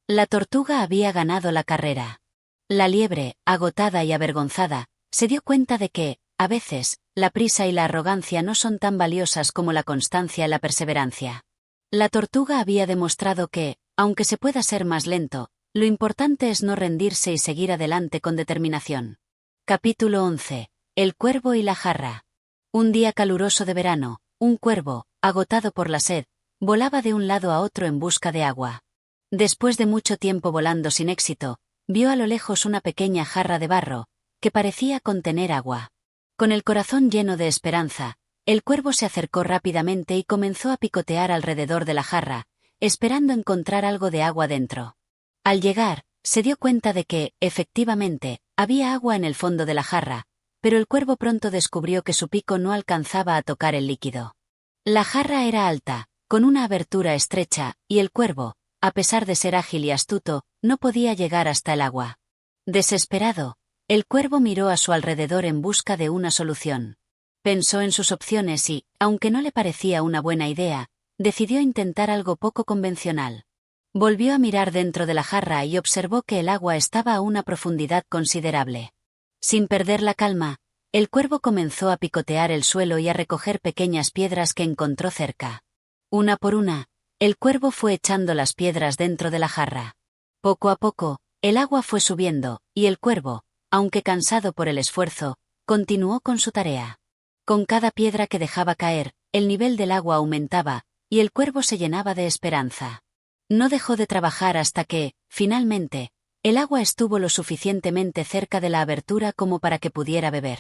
S1: La tortuga había ganado la carrera. La liebre, agotada y avergonzada, se dio cuenta de que, a veces, la prisa y la arrogancia no son tan valiosas como la constancia y la perseverancia. La tortuga había demostrado que, aunque se pueda ser más lento, lo importante es no rendirse y seguir adelante con determinación. Capítulo 11. El cuervo y la jarra. Un día caluroso de verano, un cuervo, agotado por la sed, volaba de un lado a otro en busca de agua. Después de mucho tiempo volando sin éxito, vio a lo lejos una pequeña jarra de barro, que parecía contener agua. Con el corazón lleno de esperanza, el cuervo se acercó rápidamente y comenzó a picotear alrededor de la jarra, esperando encontrar algo de agua dentro. Al llegar, se dio cuenta de que, efectivamente, había agua en el fondo de la jarra, pero el cuervo pronto descubrió que su pico no alcanzaba a tocar el líquido. La jarra era alta, con una abertura estrecha, y el cuervo, a pesar de ser ágil y astuto, no podía llegar hasta el agua. Desesperado, el cuervo miró a su alrededor en busca de una solución. Pensó en sus opciones y, aunque no le parecía una buena idea, decidió intentar algo poco convencional. Volvió a mirar dentro de la jarra y observó que el agua estaba a una profundidad considerable. Sin perder la calma, el cuervo comenzó a picotear el suelo y a recoger pequeñas piedras que encontró cerca. Una por una, el cuervo fue echando las piedras dentro de la jarra. Poco a poco, el agua fue subiendo, y el cuervo, aunque cansado por el esfuerzo, continuó con su tarea. Con cada piedra que dejaba caer, el nivel del agua aumentaba, y el cuervo se llenaba de esperanza. No dejó de trabajar hasta que, finalmente, el agua estuvo lo suficientemente cerca de la abertura como para que pudiera beber.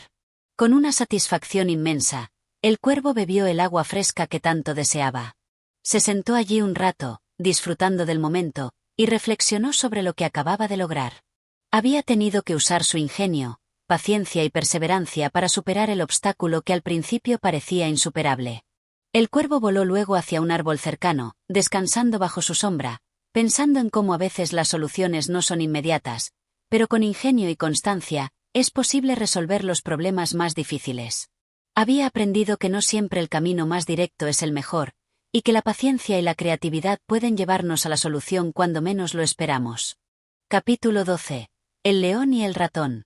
S1: Con una satisfacción inmensa, el cuervo bebió el agua fresca que tanto deseaba. Se sentó allí un rato, disfrutando del momento, y reflexionó sobre lo que acababa de lograr. Había tenido que usar su ingenio, paciencia y perseverancia para superar el obstáculo que al principio parecía insuperable. El cuervo voló luego hacia un árbol cercano, descansando bajo su sombra, pensando en cómo a veces las soluciones no son inmediatas, pero con ingenio y constancia, es posible resolver los problemas más difíciles. Había aprendido que no siempre el camino más directo es el mejor, y que la paciencia y la creatividad pueden llevarnos a la solución cuando menos lo esperamos. Capítulo 12. El león y el ratón.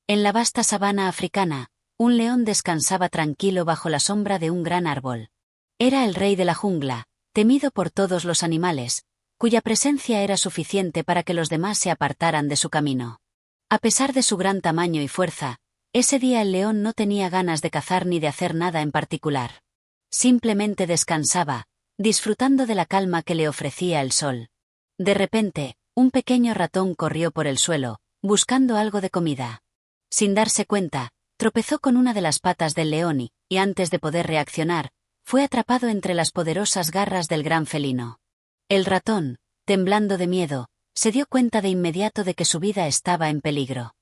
S1: En la vasta sabana africana, un león descansaba tranquilo bajo la sombra de un gran árbol. Era el rey de la jungla, temido por todos los animales, cuya presencia era suficiente para que los demás se apartaran de su camino. A pesar de su gran tamaño y fuerza, ese día el león no tenía ganas de cazar ni de hacer nada en particular. Simplemente descansaba, disfrutando de la calma que le ofrecía el sol. De repente, un pequeño ratón corrió por el suelo, buscando algo de comida. Sin darse cuenta, tropezó con una de las patas del león y antes de poder reaccionar, fue atrapado entre las poderosas garras del gran felino. El ratón, temblando de miedo, se dio cuenta de inmediato de que su vida estaba en peligro.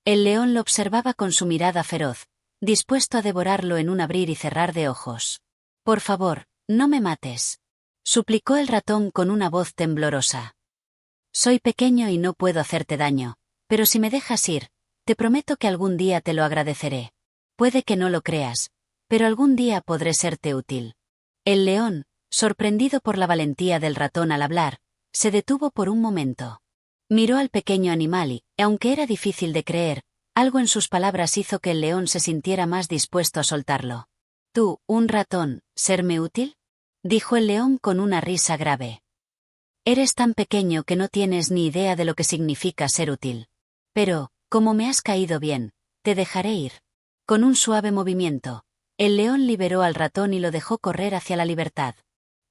S1: El león lo observaba con su mirada feroz, dispuesto a devorarlo en un abrir y cerrar de ojos. «Por favor, no me mates», suplicó el ratón con una voz temblorosa. «Soy pequeño y no puedo hacerte daño, pero si me dejas ir, te prometo que algún día te lo agradeceré. Puede que no lo creas, pero algún día podré serte útil». El león, sorprendido por la valentía del ratón al hablar, se detuvo por un momento. Miró al pequeño animal y, aunque era difícil de creer, algo en sus palabras hizo que el león se sintiera más dispuesto a soltarlo. «¿Tú, un ratón, serme útil?», dijo el león con una risa grave. «Eres tan pequeño que no tienes ni idea de lo que significa ser útil. Pero, como me has caído bien, te dejaré ir». Con un suave movimiento, el león liberó al ratón y lo dejó correr hacia la libertad.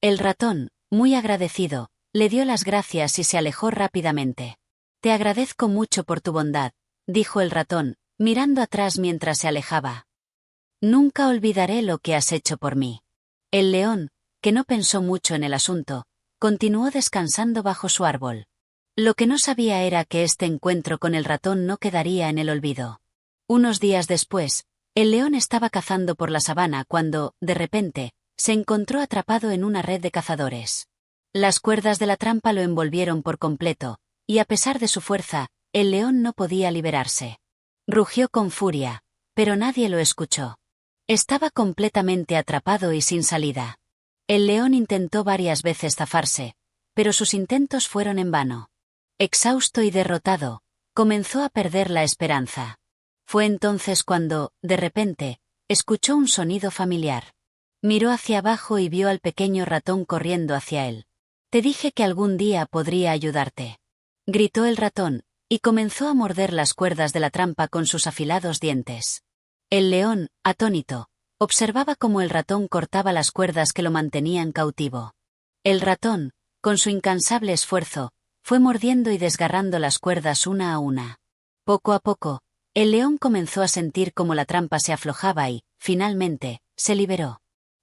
S1: El ratón, muy agradecido, le dio las gracias y se alejó rápidamente. «Te agradezco mucho por tu bondad», dijo el ratón, mirando atrás mientras se alejaba. «Nunca olvidaré lo que has hecho por mí». El león, que no pensó mucho en el asunto, continuó descansando bajo su árbol. Lo que no sabía era que este encuentro con el ratón no quedaría en el olvido. Unos días después, El león estaba cazando por la sabana cuando, de repente, se encontró atrapado en una red de cazadores. Las cuerdas de la trampa lo envolvieron por completo, y a pesar de su fuerza, el león no podía liberarse. Rugió con furia, pero nadie lo escuchó. Estaba completamente atrapado y sin salida. El león intentó varias veces zafarse, pero sus intentos fueron en vano. Exhausto y derrotado, comenzó a perder la esperanza. Fue entonces cuando, de repente, escuchó un sonido familiar. Miró hacia abajo y vio al pequeño ratón corriendo hacia él. «Te dije que algún día podría ayudarte», gritó el ratón, y comenzó a morder las cuerdas de la trampa con sus afilados dientes. El león, atónito, observaba cómo el ratón cortaba las cuerdas que lo mantenían cautivo. El ratón, con su incansable esfuerzo, fue mordiendo y desgarrando las cuerdas una a una. Poco a poco, el león comenzó a sentir cómo la trampa se aflojaba y, finalmente, se liberó.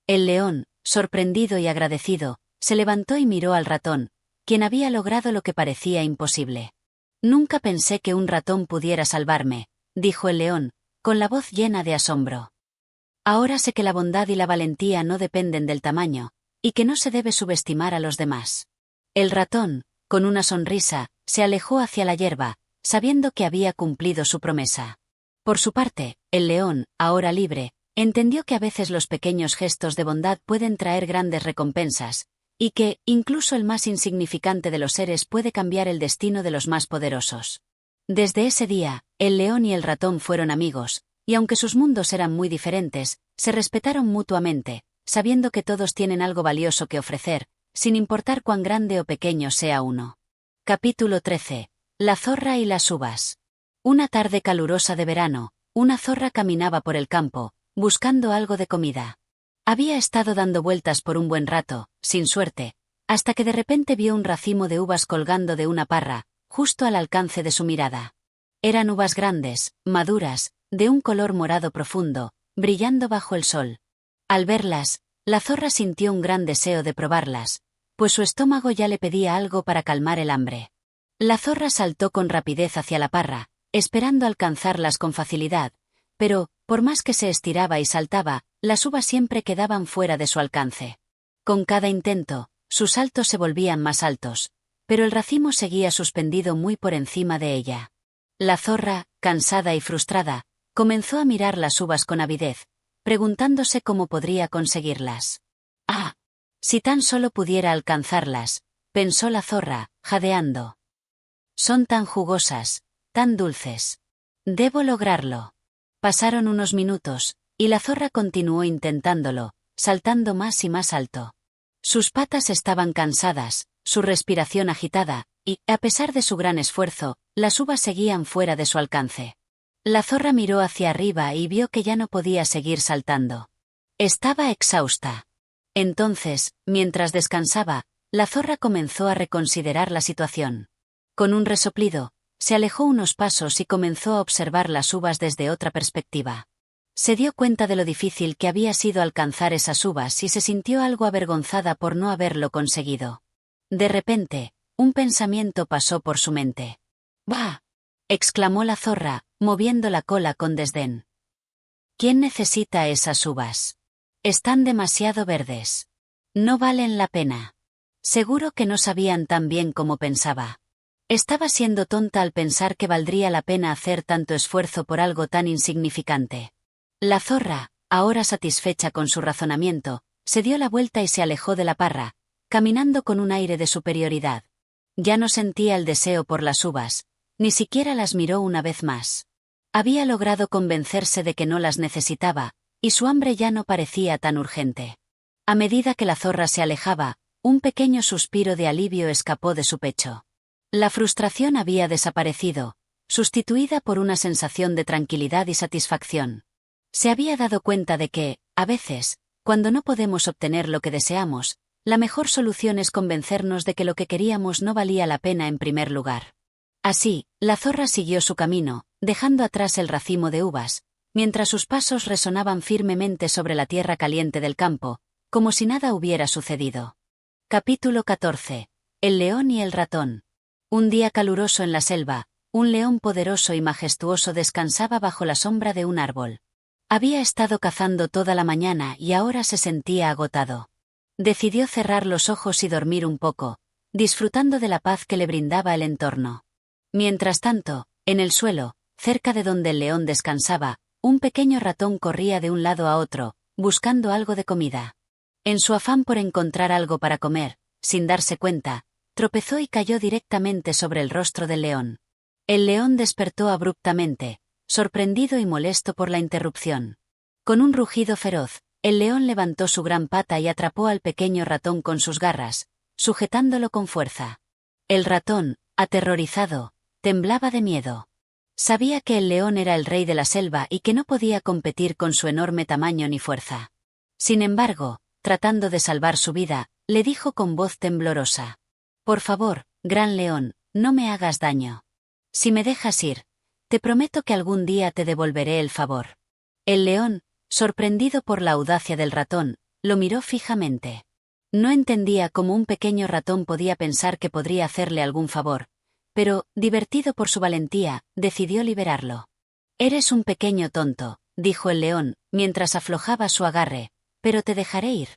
S1: El león, sorprendido y agradecido, se levantó y miró al ratón, quien había logrado lo que parecía imposible. «Nunca pensé que un ratón pudiera salvarme», dijo el león, con la voz llena de asombro. «Ahora sé que la bondad y la valentía no dependen del tamaño, y que no se debe subestimar a los demás». El ratón, con una sonrisa, se alejó hacia la hierba, sabiendo que había cumplido su promesa. Por su parte, el león, ahora libre, entendió que a veces los pequeños gestos de bondad pueden traer grandes recompensas, y que, incluso el más insignificante de los seres puede cambiar el destino de los más poderosos. Desde ese día, el león y el ratón fueron amigos, y aunque sus mundos eran muy diferentes, se respetaron mutuamente, sabiendo que todos tienen algo valioso que ofrecer, sin importar cuán grande o pequeño sea uno. Capítulo 13. La zorra y las uvas. Una tarde calurosa de verano, una zorra caminaba por el campo, buscando algo de comida. Había estado dando vueltas por un buen rato, sin suerte, hasta que de repente vio un racimo de uvas colgando de una parra, justo al alcance de su mirada. Eran uvas grandes, maduras, de un color morado profundo, brillando bajo el sol. Al verlas, la zorra sintió un gran deseo de probarlas, pues su estómago ya le pedía algo para calmar el hambre. La zorra saltó con rapidez hacia la parra, esperando alcanzarlas con facilidad, pero, por más que se estiraba y saltaba, las uvas siempre quedaban fuera de su alcance. Con cada intento, sus saltos se volvían más altos, pero el racimo seguía suspendido muy por encima de ella. La zorra, cansada y frustrada, comenzó a mirar las uvas con avidez, preguntándose cómo podría conseguirlas. «Ah, si tan solo pudiera alcanzarlas», pensó la zorra, jadeando. «Son tan jugosas, tan dulces. Debo lograrlo». Pasaron unos minutos, y la zorra continuó intentándolo, saltando más y más alto. Sus patas estaban cansadas, su respiración agitada, y, a pesar de su gran esfuerzo, las uvas seguían fuera de su alcance. La zorra miró hacia arriba y vio que ya no podía seguir saltando. Estaba exhausta. Entonces, mientras descansaba, la zorra comenzó a reconsiderar la situación. Con un resoplido, se alejó unos pasos y comenzó a observar las uvas desde otra perspectiva. Se dio cuenta de lo difícil que había sido alcanzar esas uvas y se sintió algo avergonzada por no haberlo conseguido. De repente, un pensamiento pasó por su mente. «¡Bah!», exclamó la zorra, moviendo la cola con desdén. «¿Quién necesita esas uvas? Están demasiado verdes. No valen la pena». Seguro que no sabían tan bien como pensaba. Estaba siendo tonta al pensar que valdría la pena hacer tanto esfuerzo por algo tan insignificante. La zorra, ahora satisfecha con su razonamiento, se dio la vuelta y se alejó de la parra, caminando con un aire de superioridad. Ya no sentía el deseo por las uvas, ni siquiera las miró una vez más. Había logrado convencerse de que no las necesitaba, y su hambre ya no parecía tan urgente. A medida que la zorra se alejaba, un pequeño suspiro de alivio escapó de su pecho. La frustración había desaparecido, sustituida por una sensación de tranquilidad y satisfacción. Se había dado cuenta de que, a veces, cuando no podemos obtener lo que deseamos, la mejor solución es convencernos de que lo que queríamos no valía la pena en primer lugar. Así, la zorra siguió su camino, dejando atrás el racimo de uvas, mientras sus pasos resonaban firmemente sobre la tierra caliente del campo, como si nada hubiera sucedido. Capítulo 14. El león y el ratón. Un día caluroso en la selva, un león poderoso y majestuoso descansaba bajo la sombra de un árbol. Había estado cazando toda la mañana y ahora se sentía agotado. Decidió cerrar los ojos y dormir un poco, disfrutando de la paz que le brindaba el entorno. Mientras tanto, en el suelo, cerca de donde el león descansaba, un pequeño ratón corría de un lado a otro, buscando algo de comida. En su afán por encontrar algo para comer, sin darse cuenta, tropezó y cayó directamente sobre el rostro del león. El león despertó abruptamente, sorprendido y molesto por la interrupción. Con un rugido feroz, el león levantó su gran pata y atrapó al pequeño ratón con sus garras, sujetándolo con fuerza. El ratón, aterrorizado, temblaba de miedo. Sabía que el león era el rey de la selva y que no podía competir con su enorme tamaño ni fuerza. Sin embargo, tratando de salvar su vida, le dijo con voz temblorosa: «Por favor, gran león, no me hagas daño. Si me dejas ir, te prometo que algún día te devolveré el favor». El león, sorprendido por la audacia del ratón, lo miró fijamente. No entendía cómo un pequeño ratón podía pensar que podría hacerle algún favor, pero, divertido por su valentía, decidió liberarlo. «Eres un pequeño tonto», dijo el león, mientras aflojaba su agarre, «pero te dejaré ir.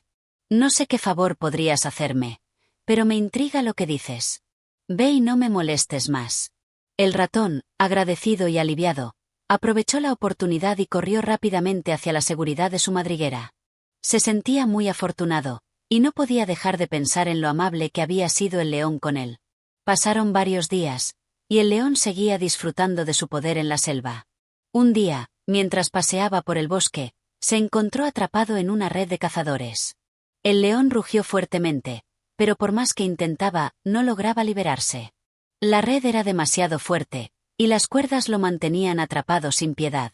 S1: No sé qué favor podrías hacerme, pero me intriga lo que dices. Ve y no me molestes más». El ratón, agradecido y aliviado, aprovechó la oportunidad y corrió rápidamente hacia la seguridad de su madriguera. Se sentía muy afortunado, y no podía dejar de pensar en lo amable que había sido el león con él. Pasaron varios días, y el león seguía disfrutando de su poder en la selva. Un día, mientras paseaba por el bosque, se encontró atrapado en una red de cazadores. El león rugió fuertemente, pero por más que intentaba, no lograba liberarse. La red era demasiado fuerte, y las cuerdas lo mantenían atrapado sin piedad.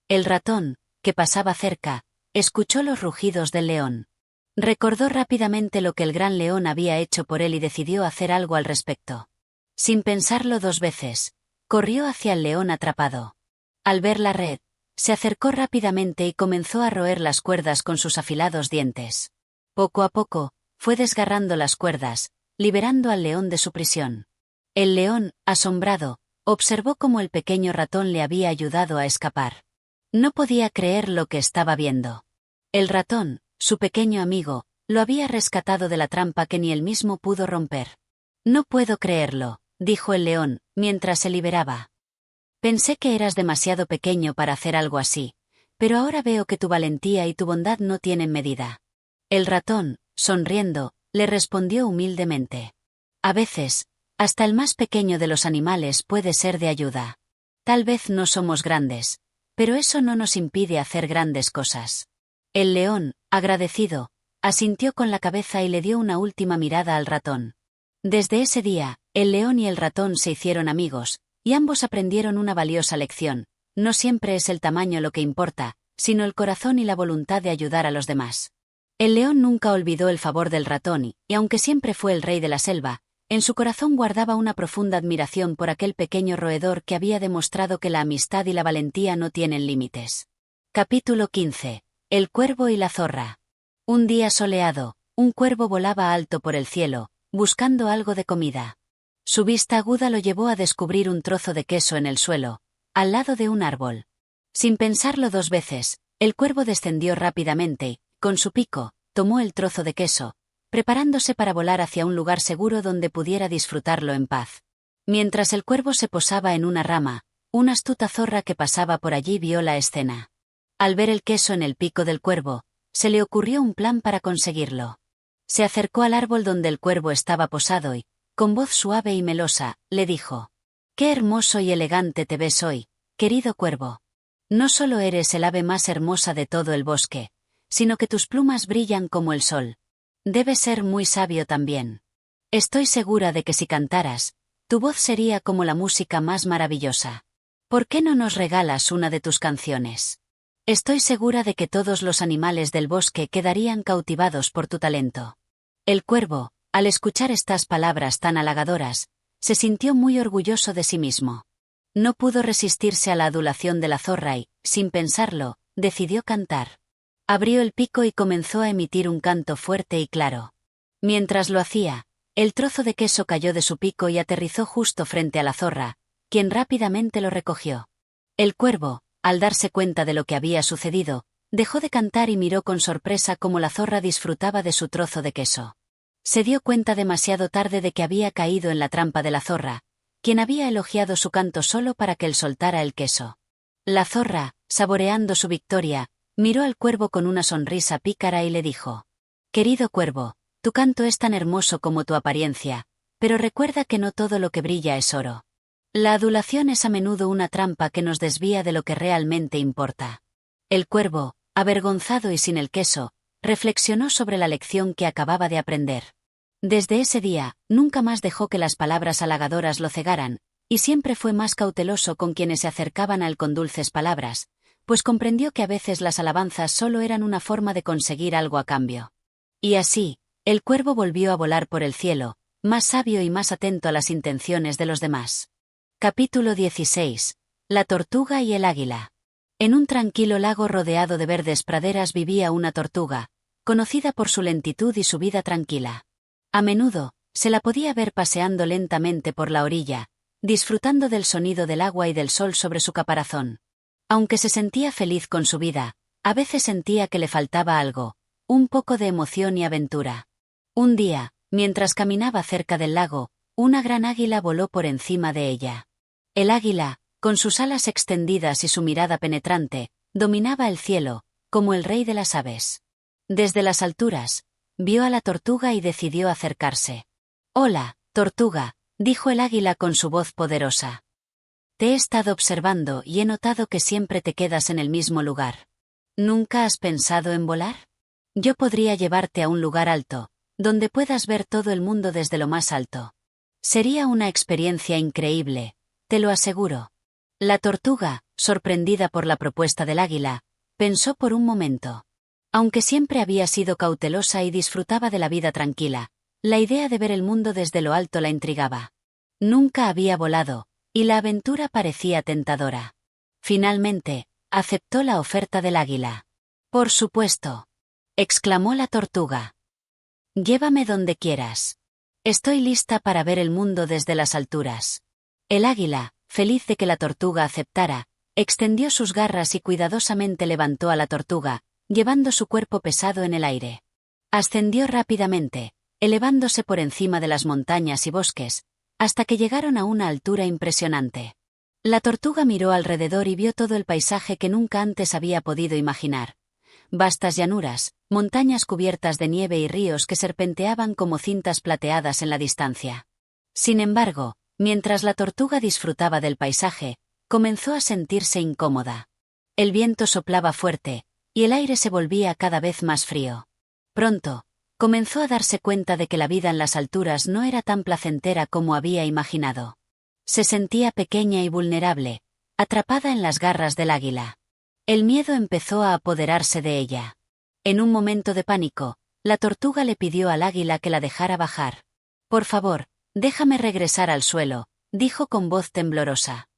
S1: El ratón, que pasaba cerca, escuchó los rugidos del león. Recordó rápidamente lo que el gran león había hecho por él y decidió hacer algo al respecto. Sin pensarlo dos veces, corrió hacia el león atrapado. Al ver la red, se acercó rápidamente y comenzó a roer las cuerdas con sus afilados dientes. Poco a poco, fue desgarrando las cuerdas, liberando al león de su prisión. El león, asombrado, observó cómo el pequeño ratón le había ayudado a escapar. No podía creer lo que estaba viendo. El ratón, su pequeño amigo, lo había rescatado de la trampa que ni él mismo pudo romper. «No puedo creerlo», dijo el león, mientras se liberaba. «Pensé que eras demasiado pequeño para hacer algo así, pero ahora veo que tu valentía y tu bondad no tienen medida». El ratón, sonriendo, le respondió humildemente: «A veces, hasta el más pequeño de los animales puede ser de ayuda. Tal vez no somos grandes, pero eso no nos impide hacer grandes cosas». El león, agradecido, asintió con la cabeza y le dio una última mirada al ratón. Desde ese día, el león y el ratón se hicieron amigos, y ambos aprendieron una valiosa lección: no siempre es el tamaño lo que importa, sino el corazón y la voluntad de ayudar a los demás. El león nunca olvidó el favor del ratón y aunque siempre fue el rey de la selva, en su corazón guardaba una profunda admiración por aquel pequeño roedor que había demostrado que la amistad y la valentía no tienen límites. Capítulo 15. El cuervo y la zorra. Un día soleado, un cuervo volaba alto por el cielo, buscando algo de comida. Su vista aguda lo llevó a descubrir un trozo de queso en el suelo, al lado de un árbol. Sin pensarlo dos veces, el cuervo descendió rápidamente y, con su pico, tomó el trozo de queso, preparándose para volar hacia un lugar seguro donde pudiera disfrutarlo en paz. Mientras el cuervo se posaba en una rama, una astuta zorra que pasaba por allí vio la escena. Al ver el queso en el pico del cuervo, se le ocurrió un plan para conseguirlo. Se acercó al árbol donde el cuervo estaba posado y, con voz suave y melosa, le dijo: «Qué hermoso y elegante te ves hoy, querido cuervo. No solo eres el ave más hermosa de todo el bosque, sino que tus plumas brillan como el sol. Debes ser muy sabio también. Estoy segura de que si cantaras, tu voz sería como la música más maravillosa. ¿Por qué no nos regalas una de tus canciones? Estoy segura de que todos los animales del bosque quedarían cautivados por tu talento». El cuervo, al escuchar estas palabras tan halagadoras, se sintió muy orgulloso de sí mismo. No pudo resistirse a la adulación de la zorra y, sin pensarlo, decidió cantar. Abrió el pico y comenzó a emitir un canto fuerte y claro. Mientras lo hacía, el trozo de queso cayó de su pico y aterrizó justo frente a la zorra, quien rápidamente lo recogió. El cuervo, al darse cuenta de lo que había sucedido, dejó de cantar y miró con sorpresa cómo la zorra disfrutaba de su trozo de queso. Se dio cuenta demasiado tarde de que había caído en la trampa de la zorra, quien había elogiado su canto solo para que él soltara el queso. La zorra, saboreando su victoria, miró al cuervo con una sonrisa pícara y le dijo: «Querido cuervo, tu canto es tan hermoso como tu apariencia, pero recuerda que no todo lo que brilla es oro. La adulación es a menudo una trampa que nos desvía de lo que realmente importa». El cuervo, avergonzado y sin el queso, reflexionó sobre la lección que acababa de aprender. Desde ese día, nunca más dejó que las palabras halagadoras lo cegaran, y siempre fue más cauteloso con quienes se acercaban a él con dulces palabras, pues comprendió que a veces las alabanzas solo eran una forma de conseguir algo a cambio. Y así, el cuervo volvió a volar por el cielo, más sabio y más atento a las intenciones de los demás. Capítulo 16. La tortuga y el águila. En un tranquilo lago rodeado de verdes praderas vivía una tortuga, conocida por su lentitud y su vida tranquila. A menudo, se la podía ver paseando lentamente por la orilla, disfrutando del sonido del agua y del sol sobre su caparazón. Aunque se sentía feliz con su vida, a veces sentía que le faltaba algo, un poco de emoción y aventura. Un día, mientras caminaba cerca del lago, una gran águila voló por encima de ella. El águila, con sus alas extendidas y su mirada penetrante, dominaba el cielo, como el rey de las aves. Desde las alturas, vio a la tortuga y decidió acercarse. «Hola, tortuga», dijo el águila con su voz poderosa. «Te he estado observando y he notado que siempre te quedas en el mismo lugar. ¿Nunca has pensado en volar? Yo podría llevarte a un lugar alto, donde puedas ver todo el mundo desde lo más alto. Sería una experiencia increíble, te lo aseguro». La tortuga, sorprendida por la propuesta del águila, pensó por un momento. Aunque siempre había sido cautelosa y disfrutaba de la vida tranquila, la idea de ver el mundo desde lo alto la intrigaba. Nunca había volado, y la aventura parecía tentadora. Finalmente, aceptó la oferta del águila. «Por supuesto», exclamó la tortuga. «Llévame donde quieras. Estoy lista para ver el mundo desde las alturas». El águila, feliz de que la tortuga aceptara, extendió sus garras y cuidadosamente levantó a la tortuga, llevando su cuerpo pesado en el aire. Ascendió rápidamente, elevándose por encima de las montañas y bosques, hasta que llegaron a una altura impresionante. La tortuga miró alrededor y vio todo el paisaje que nunca antes había podido imaginar. Vastas llanuras, montañas cubiertas de nieve y ríos que serpenteaban como cintas plateadas en la distancia. Sin embargo, mientras la tortuga disfrutaba del paisaje, comenzó a sentirse incómoda. El viento soplaba fuerte, y el aire se volvía cada vez más frío. Pronto, comenzó a darse cuenta de que la vida en las alturas no era tan placentera como había imaginado. Se sentía pequeña y vulnerable, atrapada en las garras del águila. El miedo empezó a apoderarse de ella. En un momento de pánico, la tortuga le pidió al águila que la dejara bajar. «Por favor, déjame regresar al suelo», dijo con voz temblorosa.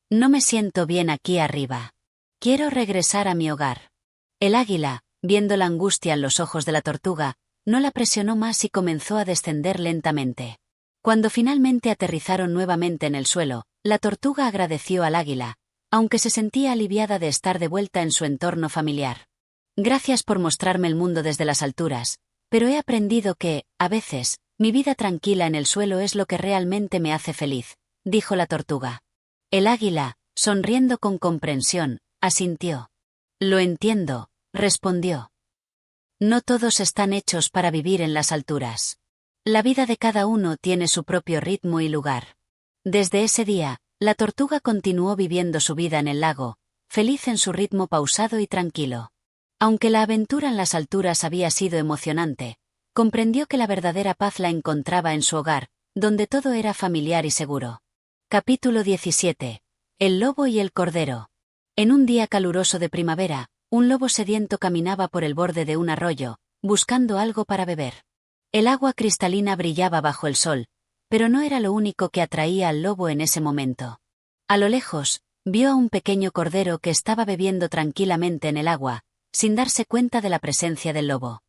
S1: «No me siento bien aquí arriba. Quiero regresar a mi hogar». El águila, viendo la angustia en los ojos de la tortuga, no la presionó más y comenzó a descender lentamente. Cuando finalmente aterrizaron nuevamente en el suelo, la tortuga agradeció al águila, aunque se sentía aliviada de estar de vuelta en su entorno familiar. «Gracias por mostrarme el mundo desde las alturas, pero he aprendido que, a veces, mi vida tranquila en el suelo es lo que realmente me hace feliz», dijo la tortuga. El águila, sonriendo con comprensión, asintió. «Lo entiendo», respondió. «No todos están hechos para vivir en las alturas. La vida de cada uno tiene su propio ritmo y lugar». Desde ese día, la tortuga continuó viviendo su vida en el lago, feliz en su ritmo pausado y tranquilo. Aunque la aventura en las alturas había sido emocionante, comprendió que la verdadera paz la encontraba en su hogar, donde todo era familiar y seguro. Capítulo 17. El lobo y el cordero. En un día caluroso de primavera, un lobo sediento caminaba por el borde de un arroyo, buscando algo para beber. El agua cristalina brillaba bajo el sol, pero no era lo único que atraía al lobo en ese momento. A lo lejos, vio a un pequeño cordero que estaba bebiendo tranquilamente en el agua, sin darse cuenta de la presencia del lobo.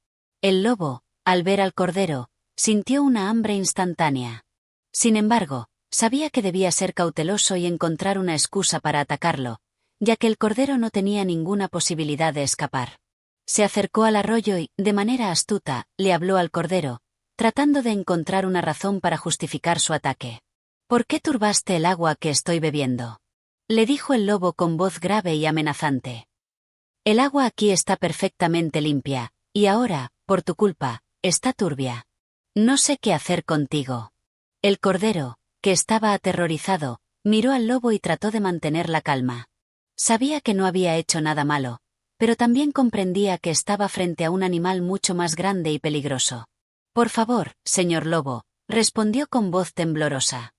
S1: El lobo, al ver al cordero, sintió una hambre instantánea. Sin embargo, sabía que debía ser cauteloso y encontrar una excusa para atacarlo, ya que el cordero no tenía ninguna posibilidad de escapar. Se acercó al arroyo y, de manera astuta, le habló al cordero, tratando de encontrar una razón para justificar su ataque. «¿Por qué turbaste el agua que estoy bebiendo?», le dijo el lobo con voz grave y amenazante. «El agua aquí está perfectamente limpia, y ahora, por tu culpa, está turbia. No sé qué hacer contigo». El cordero, que estaba aterrorizado, miró al lobo y trató de mantener la calma. Sabía que no había hecho nada malo, pero también comprendía que estaba frente a un animal mucho más grande y peligroso. «Por favor, señor lobo», respondió con voz temblorosa.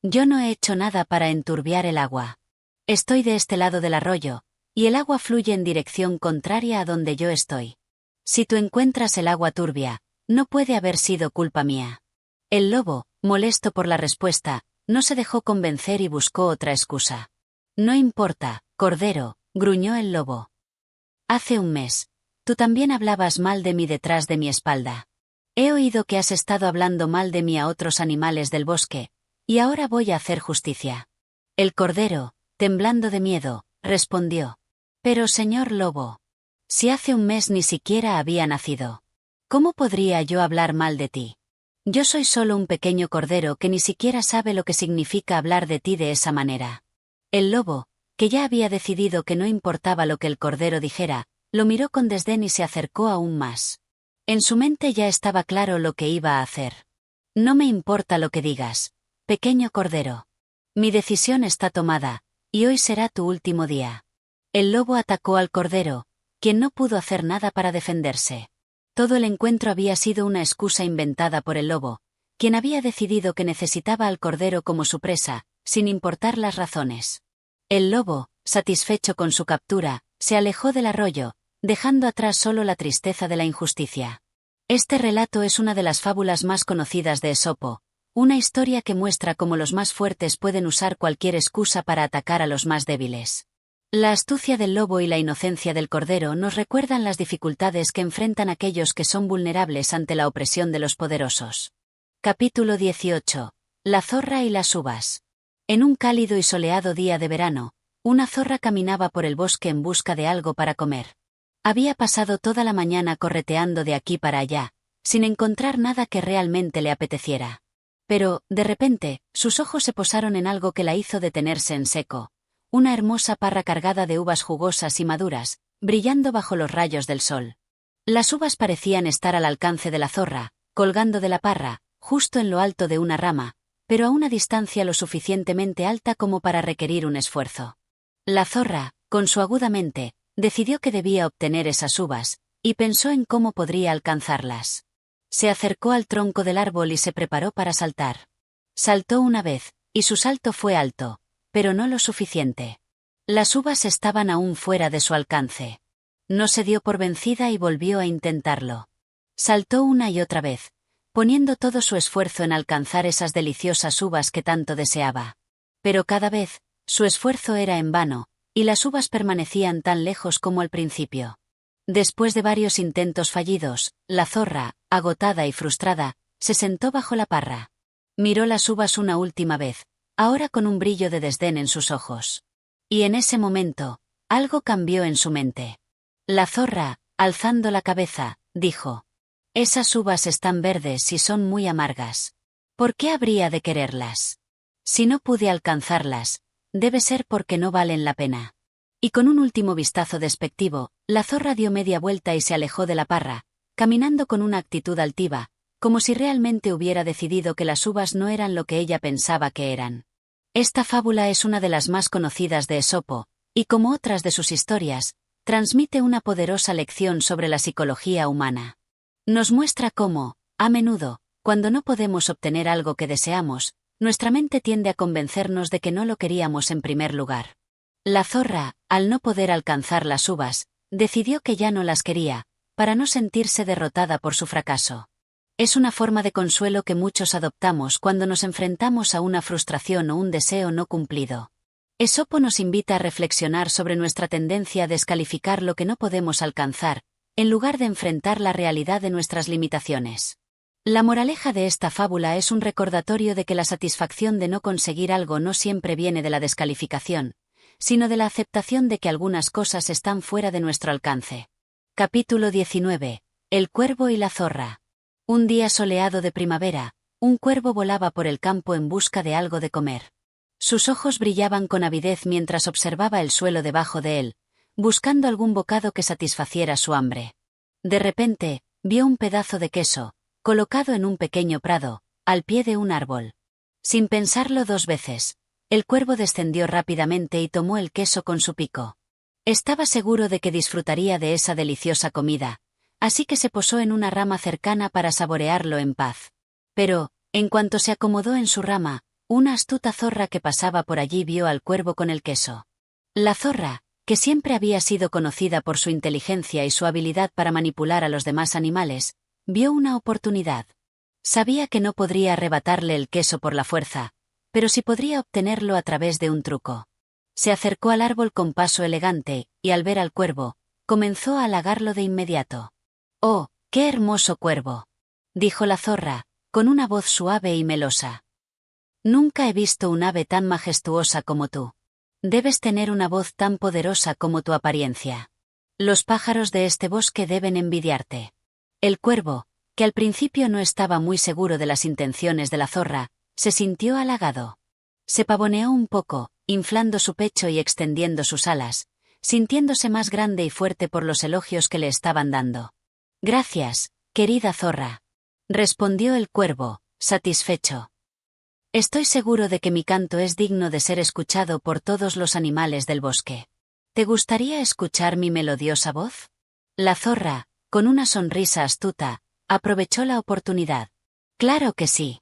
S1: «Yo no he hecho nada para enturbiar el agua. Estoy de este lado del arroyo, y el agua fluye en dirección contraria a donde yo estoy. Si tú encuentras el agua turbia, no puede haber sido culpa mía». El lobo, molesto por la respuesta, no se dejó convencer y buscó otra excusa. «No importa, cordero», gruñó el lobo. «Hace un mes, tú también hablabas mal de mí detrás de mi espalda. He oído que has estado hablando mal de mí a otros animales del bosque, y ahora voy a hacer justicia». El cordero, temblando de miedo, respondió. «Pero señor lobo, si hace un mes ni siquiera había nacido, ¿cómo podría yo hablar mal de ti? Yo soy solo un pequeño cordero que ni siquiera sabe lo que significa hablar de ti de esa manera». El lobo, que ya había decidido que no importaba lo que el cordero dijera, lo miró con desdén y se acercó aún más. En su mente ya estaba claro lo que iba a hacer. «No me importa lo que digas, pequeño cordero. Mi decisión está tomada, y hoy será tu último día». El lobo atacó al cordero, quien no pudo hacer nada para defenderse. Todo el encuentro había sido una excusa inventada por el lobo, quien había decidido que necesitaba al cordero como su presa, sin importar las razones. El lobo, satisfecho con su captura, se alejó del arroyo, dejando atrás solo la tristeza de la injusticia. Este relato es una de las fábulas más conocidas de Esopo, una historia que muestra cómo los más fuertes pueden usar cualquier excusa para atacar a los más débiles. La astucia del lobo y la inocencia del cordero nos recuerdan las dificultades que enfrentan aquellos que son vulnerables ante la opresión de los poderosos. Capítulo 18. La zorra y las uvas. En un cálido y soleado día de verano, una zorra caminaba por el bosque en busca de algo para comer. Había pasado toda la mañana correteando de aquí para allá, sin encontrar nada que realmente le apeteciera. Pero, de repente, sus ojos se posaron en algo que la hizo detenerse en seco. Una hermosa parra cargada de uvas jugosas y maduras, brillando bajo los rayos del sol. Las uvas parecían estar al alcance de la zorra, colgando de la parra, justo en lo alto de una rama, pero a una distancia lo suficientemente alta como para requerir un esfuerzo. La zorra, con su aguda mente, decidió que debía obtener esas uvas, y pensó en cómo podría alcanzarlas. Se acercó al tronco del árbol y se preparó para saltar. Saltó una vez, y su salto fue alto, pero no lo suficiente. Las uvas estaban aún fuera de su alcance. No se dio por vencida y volvió a intentarlo. Saltó una y otra vez, poniendo todo su esfuerzo en alcanzar esas deliciosas uvas que tanto deseaba. Pero cada vez, su esfuerzo era en vano, y las uvas permanecían tan lejos como al principio. Después de varios intentos fallidos, la zorra, agotada y frustrada, se sentó bajo la parra. Miró las uvas una última vez, ahora con un brillo de desdén en sus ojos. Y en ese momento, algo cambió en su mente. La zorra, alzando la cabeza, dijo: «Esas uvas están verdes y son muy amargas. ¿Por qué habría de quererlas? Si no pude alcanzarlas, debe ser porque no valen la pena». Y con un último vistazo despectivo, la zorra dio media vuelta y se alejó de la parra, caminando con una actitud altiva, como si realmente hubiera decidido que las uvas no eran lo que ella pensaba que eran. Esta fábula es una de las más conocidas de Esopo, y como otras de sus historias, transmite una poderosa lección sobre la psicología humana. Nos muestra cómo, a menudo, cuando no podemos obtener algo que deseamos, nuestra mente tiende a convencernos de que no lo queríamos en primer lugar. La zorra, al no poder alcanzar las uvas, decidió que ya no las quería, para no sentirse derrotada por su fracaso. Es una forma de consuelo que muchos adoptamos cuando nos enfrentamos a una frustración o un deseo no cumplido. Esopo nos invita a reflexionar sobre nuestra tendencia a descalificar lo que no podemos alcanzar, en lugar de enfrentar la realidad de nuestras limitaciones. La moraleja de esta fábula es un recordatorio de que la satisfacción de no conseguir algo no siempre viene de la descalificación, sino de la aceptación de que algunas cosas están fuera de nuestro alcance. Capítulo 19. El cuervo y la zorra. Un día soleado de primavera, un cuervo volaba por el campo en busca de algo de comer. Sus ojos brillaban con avidez mientras observaba el suelo debajo de él, buscando algún bocado que satisfaciera su hambre. De repente, vio un pedazo de queso, colocado en un pequeño prado, al pie de un árbol. Sin pensarlo dos veces, el cuervo descendió rápidamente y tomó el queso con su pico. Estaba seguro de que disfrutaría de esa deliciosa comida, así que se posó en una rama cercana para saborearlo en paz. Pero, en cuanto se acomodó en su rama, una astuta zorra que pasaba por allí vio al cuervo con el queso. La zorra, que siempre había sido conocida por su inteligencia y su habilidad para manipular a los demás animales, vio una oportunidad. Sabía que no podría arrebatarle el queso por la fuerza, pero sí podría obtenerlo a través de un truco. Se acercó al árbol con paso elegante, y al ver al cuervo, comenzó a halagarlo de inmediato. «¡Oh, qué hermoso cuervo!», dijo la zorra, con una voz suave y melosa. «Nunca he visto un ave tan majestuosa como tú. Debes tener una voz tan poderosa como tu apariencia. Los pájaros de este bosque deben envidiarte». El cuervo, que al principio no estaba muy seguro de las intenciones de la zorra, se sintió halagado. Se pavoneó un poco, inflando su pecho y extendiendo sus alas, sintiéndose más grande y fuerte por los elogios que le estaban dando. «Gracias, querida zorra», respondió el cuervo, satisfecho. «Estoy seguro de que mi canto es digno de ser escuchado por todos los animales del bosque. ¿Te gustaría escuchar mi melodiosa voz?». La zorra, con una sonrisa astuta, aprovechó la oportunidad. «Claro que sí»,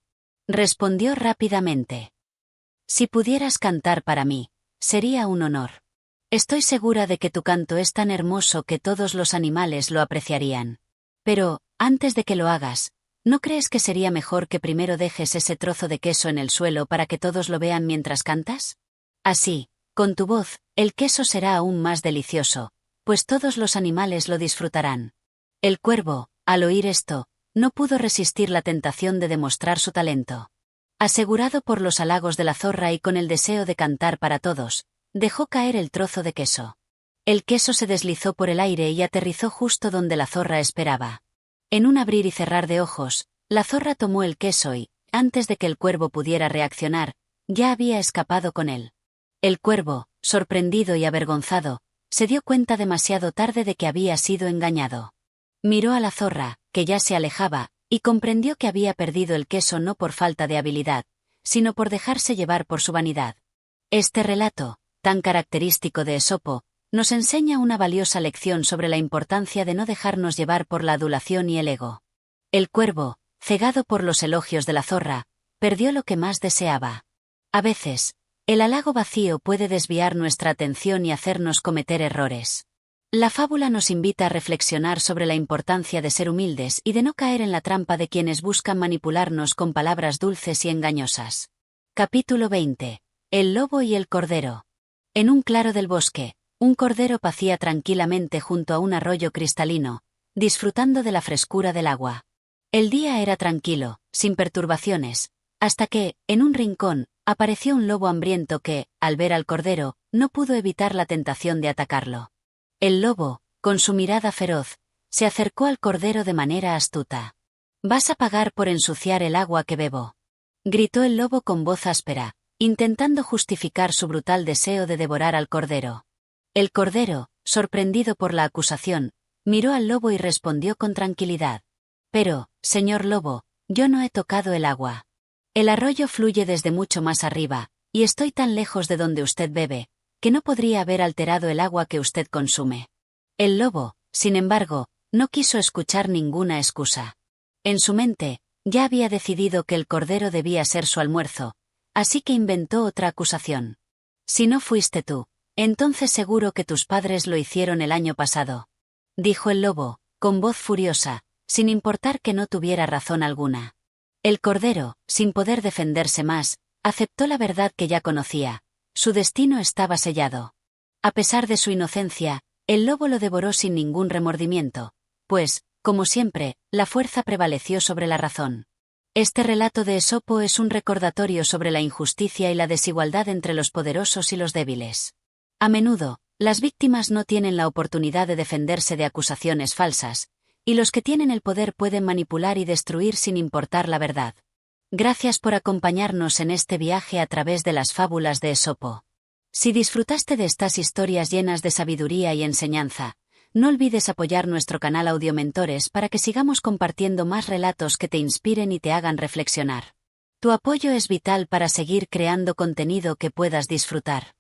S1: respondió rápidamente. «Si pudieras cantar para mí, sería un honor. Estoy segura de que tu canto es tan hermoso que todos los animales lo apreciarían. Pero, antes de que lo hagas, ¿no crees que sería mejor que primero dejes ese trozo de queso en el suelo para que todos lo vean mientras cantas? Así, con tu voz, el queso será aún más delicioso, pues todos los animales lo disfrutarán». El cuervo, al oír esto, no pudo resistir la tentación de demostrar su talento. Asegurado por los halagos de la zorra y con el deseo de cantar para todos, dejó caer el trozo de queso. El queso se deslizó por el aire y aterrizó justo donde la zorra esperaba. En un abrir y cerrar de ojos, la zorra tomó el queso y, antes de que el cuervo pudiera reaccionar, ya había escapado con él. El cuervo, sorprendido y avergonzado, se dio cuenta demasiado tarde de que había sido engañado. Miró a la zorra, que ya se alejaba, y comprendió que había perdido el queso no por falta de habilidad, sino por dejarse llevar por su vanidad. Este relato, tan característico de Esopo, nos enseña una valiosa lección sobre la importancia de no dejarnos llevar por la adulación y el ego. El cuervo, cegado por los elogios de la zorra, perdió lo que más deseaba. A veces, el halago vacío puede desviar nuestra atención y hacernos cometer errores. La fábula nos invita a reflexionar sobre la importancia de ser humildes y de no caer en la trampa de quienes buscan manipularnos con palabras dulces y engañosas. Capítulo 20. El lobo y el cordero. En un claro del bosque, un cordero pacía tranquilamente junto a un arroyo cristalino, disfrutando de la frescura del agua. El día era tranquilo, sin perturbaciones, hasta que, en un rincón, apareció un lobo hambriento que, al ver al cordero, no pudo evitar la tentación de atacarlo. El lobo, con su mirada feroz, se acercó al cordero de manera astuta. «Vas a pagar por ensuciar el agua que bebo», gritó el lobo con voz áspera, intentando justificar su brutal deseo de devorar al cordero. El cordero, sorprendido por la acusación, miró al lobo y respondió con tranquilidad. «Pero, señor lobo, yo no he tocado el agua. El arroyo fluye desde mucho más arriba, y estoy tan lejos de donde usted bebe, que no podría haber alterado el agua que usted consume». El lobo, sin embargo, no quiso escuchar ninguna excusa. En su mente, ya había decidido que el cordero debía ser su almuerzo, así que inventó otra acusación. «Si no fuiste tú, entonces seguro que tus padres lo hicieron el año pasado», dijo el lobo, con voz furiosa, sin importar que no tuviera razón alguna. El cordero, sin poder defenderse más, aceptó la verdad que ya conocía. Su destino estaba sellado. A pesar de su inocencia, el lobo lo devoró sin ningún remordimiento, pues, como siempre, la fuerza prevaleció sobre la razón. Este relato de Esopo es un recordatorio sobre la injusticia y la desigualdad entre los poderosos y los débiles. A menudo, las víctimas no tienen la oportunidad de defenderse de acusaciones falsas, y los que tienen el poder pueden manipular y destruir sin importar la verdad. Gracias por acompañarnos en este viaje a través de las fábulas de Esopo. Si disfrutaste de estas historias llenas de sabiduría y enseñanza, no olvides apoyar nuestro canal Audiomentores para que sigamos compartiendo más relatos que te inspiren y te hagan reflexionar. Tu apoyo es vital para seguir creando contenido que puedas disfrutar.